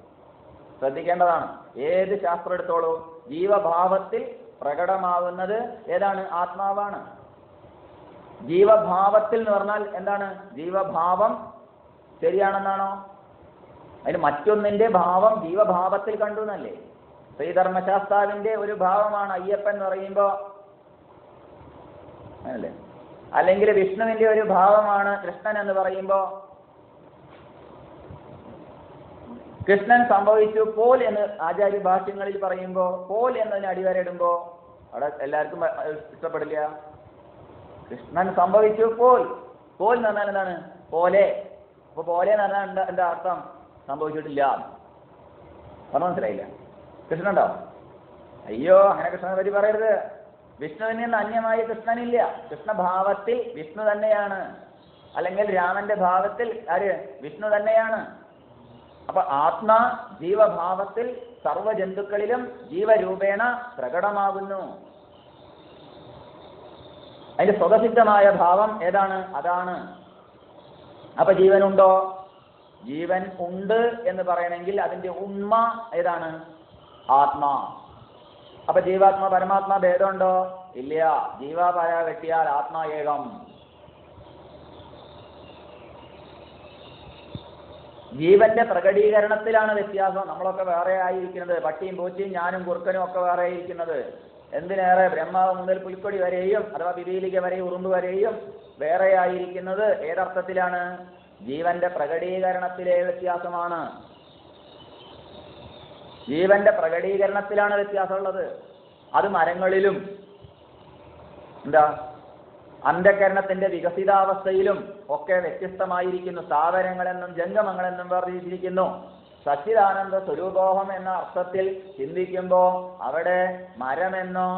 ശ്രദ്ധിക്കേണ്ടതാണ്. ഏത് ശാസ്ത്രം എടുത്തോളൂ, ജീവഭാവത്തിൽ പ്രകടമാവുന്നത് ഏതാണ്? ആത്മാവാണ്. ജീവഭാവത്തിൽ എന്ന് പറഞ്ഞാൽ എന്താണ്? ജീവഭാവം ശരിയാണെന്നാണോ? അതിന് മറ്റൊന്നിന്റെ ഭാവം ജീവഭാവത്തിൽ കണ്ടു എന്നല്ലേ? ശ്രീധർമ്മശാസ്താവിന്റെ ഒരു ഭാവമാണ് അയ്യപ്പൻ എന്ന് പറയുമ്പോ, അങ്ങനല്ലേ? അല്ലെങ്കിൽ വിഷ്ണുവിന്റെ ഒരു ഭാവമാണ് കൃഷ്ണൻ എന്ന് പറയുമ്പോ, കൃഷ്ണൻ സംഭവിച്ചു പോൽ എന്ന് ആചാര്യ ഭാഷ്യങ്ങളിൽ പറയുമ്പോ, പോൽ എന്നതിന് അടിവരയിടുമ്പോ അവിടെ എല്ലാവർക്കും ഇഷ്ടപ്പെടില്ല. കൃഷ്ണൻ സംഭവിച്ചു പോൽ. പോൽ എന്ന് പറഞ്ഞാൽ എന്താണ്? പോലെ. അപ്പൊ പോലെ എന്ന് പറഞ്ഞാൽ എന്താ അർത്ഥം? സംഭവിച്ചിട്ടില്ല. പറഞ്ഞു മനസ്സിലായില്ല? കൃഷ്ണനുണ്ടോ? അയ്യോ, അങ്ങനെ കൃഷ്ണനെ പറ്റി പറയരുത്. വിഷ്ണുവിൽ നിന്ന് അന്യമായി കൃഷ്ണനില്ല. കൃഷ്ണഭാവത്തിൽ വിഷ്ണു തന്നെയാണ്, അല്ലെങ്കിൽ രാമന്റെ ഭാവത്തിൽ ആര്? വിഷ്ണു തന്നെയാണ്. അപ്പൊ ആത്മാ ജീവഭാവത്തിൽ സർവജന്തുക്കളിലും ജീവരൂപേണ പ്രകടമാകുന്നു. അതിന്റെ സ്വതസിദ്ധമായ ഭാവം ഏതാണ്? അതാണ്. അപ്പൊ ജീവനുണ്ടോ? ജീവൻ ഉണ്ട് എന്ന് പറയണമെങ്കിൽ അതിന്റെ ഉണ്മ ഏതാണ്? ആത്മാ. അപ്പൊ ജീവാത്മാ പരമാത്മാ ഭേദമുണ്ടോ? ഇല്ല. ജീവാപര വെട്ടിയാൽ ആത്മാ ഏകം. ജീവന്റെ പ്രകടീകരണത്തിലാണ് വ്യത്യാസം. നമ്മളൊക്കെ വേറെ ആയിരിക്കുന്നത്. പട്ടിയും പൂച്ചയും ഞാനും കുറുക്കനും ഒക്കെ വേറെ ആയിരിക്കുന്നത്. എന്തിനേറെ ബ്രഹ്മാവ് മുതൽ പുൽക്കൊടി വരെയും അഥവാ പിപീലിക വരെയും ഉറുമ്പ് വരെയും വേറെ ആയിരിക്കുന്നത് ഏതർത്ഥത്തിലാണ്? ജീവന്റെ പ്രകടീകരണത്തിലെ വ്യത്യാസമാണ്. ജീവന്റെ പ്രകടീകരണത്തിലാണ് വ്യത്യാസമുള്ളത്. അത് മരങ്ങളിലും എന്താ അന്ധകരണത്തിന്റെ വികസിതാവസ്ഥയിലും ഒക്കെ വ്യത്യസ്തമായിരിക്കുന്നു. സ്ഥാവരങ്ങളെന്നും ജംഗമങ്ങളെന്നും പറഞ്ഞിരിക്കുന്നു. സച്ചിദാനന്ദ സ്വരൂപോഹം എന്ന അർത്ഥത്തിൽ ചിന്തിക്കുമ്പോൾ അവിടെ മരമെന്നോ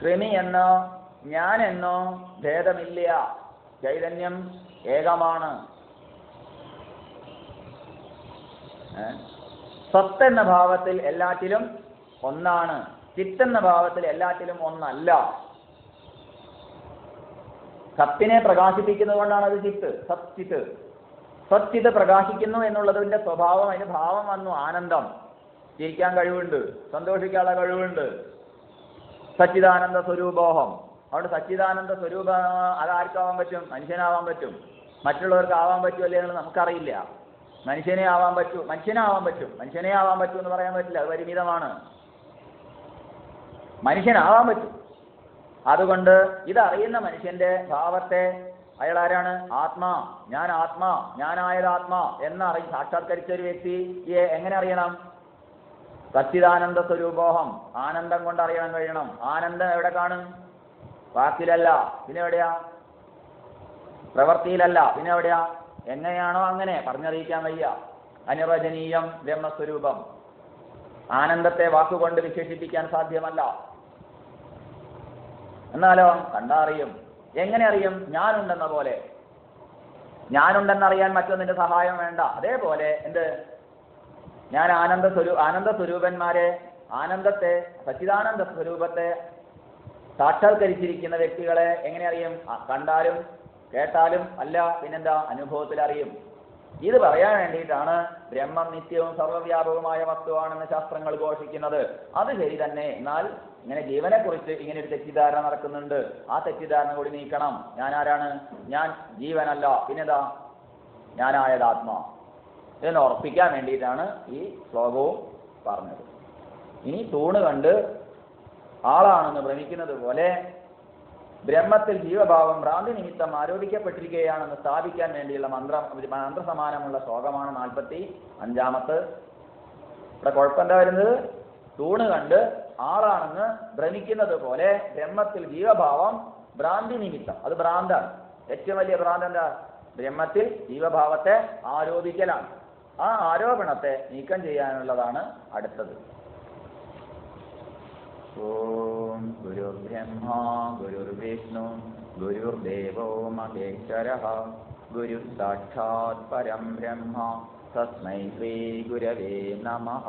കൃമിയെന്നോ ഞാനെന്നോ ഭേദമില്ല. ചൈതന്യം ഏകമാണ്. സത്ത് എന്ന ഭാവത്തിൽ എല്ലാറ്റിലും ഒന്നാണ്. ചിത്ത് എന്ന ഭാവത്തിൽ എല്ലാറ്റിലും ഒന്നല്ല. സത്തിനെ പ്രകാശിപ്പിക്കുന്നത് കൊണ്ടാണ് അത് ചിത്ത്. സച്ചിത്ത്. സച്ചിത് പ്രകാശിക്കുന്നു എന്നുള്ളതിന്റെ സ്വഭാവം, അതിന്റെ ഭാവം വന്നു. ആനന്ദം. ചിരിക്കാൻ കഴിവുണ്ട്, സന്തോഷിക്കാനുള്ള കഴിവുണ്ട്. സച്ചിദാനന്ദ സ്വരൂപോഹം. അതുകൊണ്ട് സച്ചിദാനന്ദ സ്വരൂപ അതാർക്കാവാൻ പറ്റും? മനുഷ്യനാവാൻ പറ്റും. മറ്റുള്ളവർക്ക് ആവാൻ പറ്റുമല്ലേ എന്ന് നമുക്കറിയില്ല. മനുഷ്യനെ ആവാൻ പറ്റും, മനുഷ്യനാവാൻ പറ്റും. മനുഷ്യനെ ആവാൻ പറ്റും എന്ന് പറയാൻ പറ്റില്ല, അത് പരിമിതമാണ്. മനുഷ്യനാവാൻ പറ്റും. അതുകൊണ്ട് ഇതറിയുന്ന മനുഷ്യന്റെ ഭാവത്തെ അയാൾ ആരാണ്? ആത്മാ. ഞാൻ ആത്മാ, ഞാനായത് ആത്മാ സാക്ഷാത്കരിച്ച ഒരു വ്യക്തിയെ എങ്ങനെ അറിയണം? സച്ചിദാനന്ദ സ്വരൂപോഹം. ആനന്ദം കൊണ്ട് അറിയാൻ കഴിയണം. ആനന്ദം എവിടെ കാണും? വാക്കിലല്ല, പിന്നെ എവിടെയാ? പ്രവൃത്തിയിലല്ല, പിന്നെ എവിടെയാ? എങ്ങനെയാണോ അങ്ങനെ പറഞ്ഞറിയിക്കാൻ വയ്യ. അനിർവചനീയം ബ്രഹ്മസ്വരൂപം. ആനന്ദത്തെ വാക്കുകൊണ്ട് വിശേഷിപ്പിക്കാൻ സാധ്യമല്ല. എന്നാലോ കണ്ടറിയും. എങ്ങനെ അറിയും? ഞാനുണ്ടെന്ന പോലെ. ഞാനുണ്ടെന്നറിയാൻ മറ്റൊന്നിന്റെ സഹായം വേണ്ട. അതേപോലെ എന്ത്? ഞാൻ ആനന്ദ സ്വരൂപന്മാരെ, ആനന്ദത്തെ, സച്ചിദാനന്ദ സ്വരൂപത്തെ സാക്ഷാത്കരിച്ചിരിക്കുന്ന വ്യക്തികളെ എങ്ങനെ അറിയും? കണ്ടാലും കേട്ടാലും അല്ല, പിന്നെന്താ? അനുഭവത്തിൽ അറിയും. ഇത് പറയാൻ വേണ്ടിയിട്ടാണ് ബ്രഹ്മം നിത്യവും സർവ്വവ്യാപകമായ വസ്തുവാണെന്ന് ശാസ്ത്രങ്ങൾ ഘോഷിക്കുന്നത്. അത് ശരി തന്നെ. എന്നാൽ ഇങ്ങനെ ജീവനെ കുറിച്ച് ഇങ്ങനെ ഒരു തെറ്റിദ്ധാരണ നടക്കുന്നുണ്ട്. ആ തെറ്റിദ്ധാരണ കൂടി നീക്കണം. ഞാൻ ആരാണ്? ഞാൻ ജീവനല്ല, പിന്നെന്താ? ഞാനായത് ആത്മാ എന്ന് ഉറപ്പിക്കാൻ വേണ്ടിയിട്ടാണ് ഈ ശ്ലോകവും പറഞ്ഞത്. ഇനി തൂണ് കണ്ട് ആളാണെന്ന് ഭ്രമിക്കുന്നത് പോലെ ബ്രഹ്മത്തിൽ ജീവഭാവം ഭ്രാന്തി നിമിത്തം ആരോപിക്കപ്പെട്ടിരിക്കുകയാണെന്ന് സ്ഥാപിക്കാൻ വേണ്ടിയുള്ള മന്ത്രസമാനമുള്ള ശ്ലോകമാണ് 45. ഇവിടെ കുഴപ്പമെന്താ വരുന്നത്? തൂണ് കണ്ട് ആളാണെന്ന് ഭ്രമിക്കുന്നത് പോലെ ബ്രഹ്മത്തിൽ ജീവഭാവം ഭ്രാന്തി നിമിത്തം, അത് ഭ്രാന്താണ്. ഏറ്റവും വലിയ ഭ്രാന്ത് എന്താ? ബ്രഹ്മത്തിൽ ജീവഭാവത്തെ ആരോപിക്കലാണ്. ആ ആരോപണത്തെ നീക്കം ചെയ്യാനുള്ളതാണ് അടുത്തത്. ഓം ഗുരുർബ്രഹ്മ ഗുരുർവിഷ്ണു ഗുരുർദേവോ മഹേശ്വരഃ ഗുരു സാക്ഷാത് പരം ബ്രഹ്മ തസ്മൈ ശ്രീ ഗുരവേ നമഃ.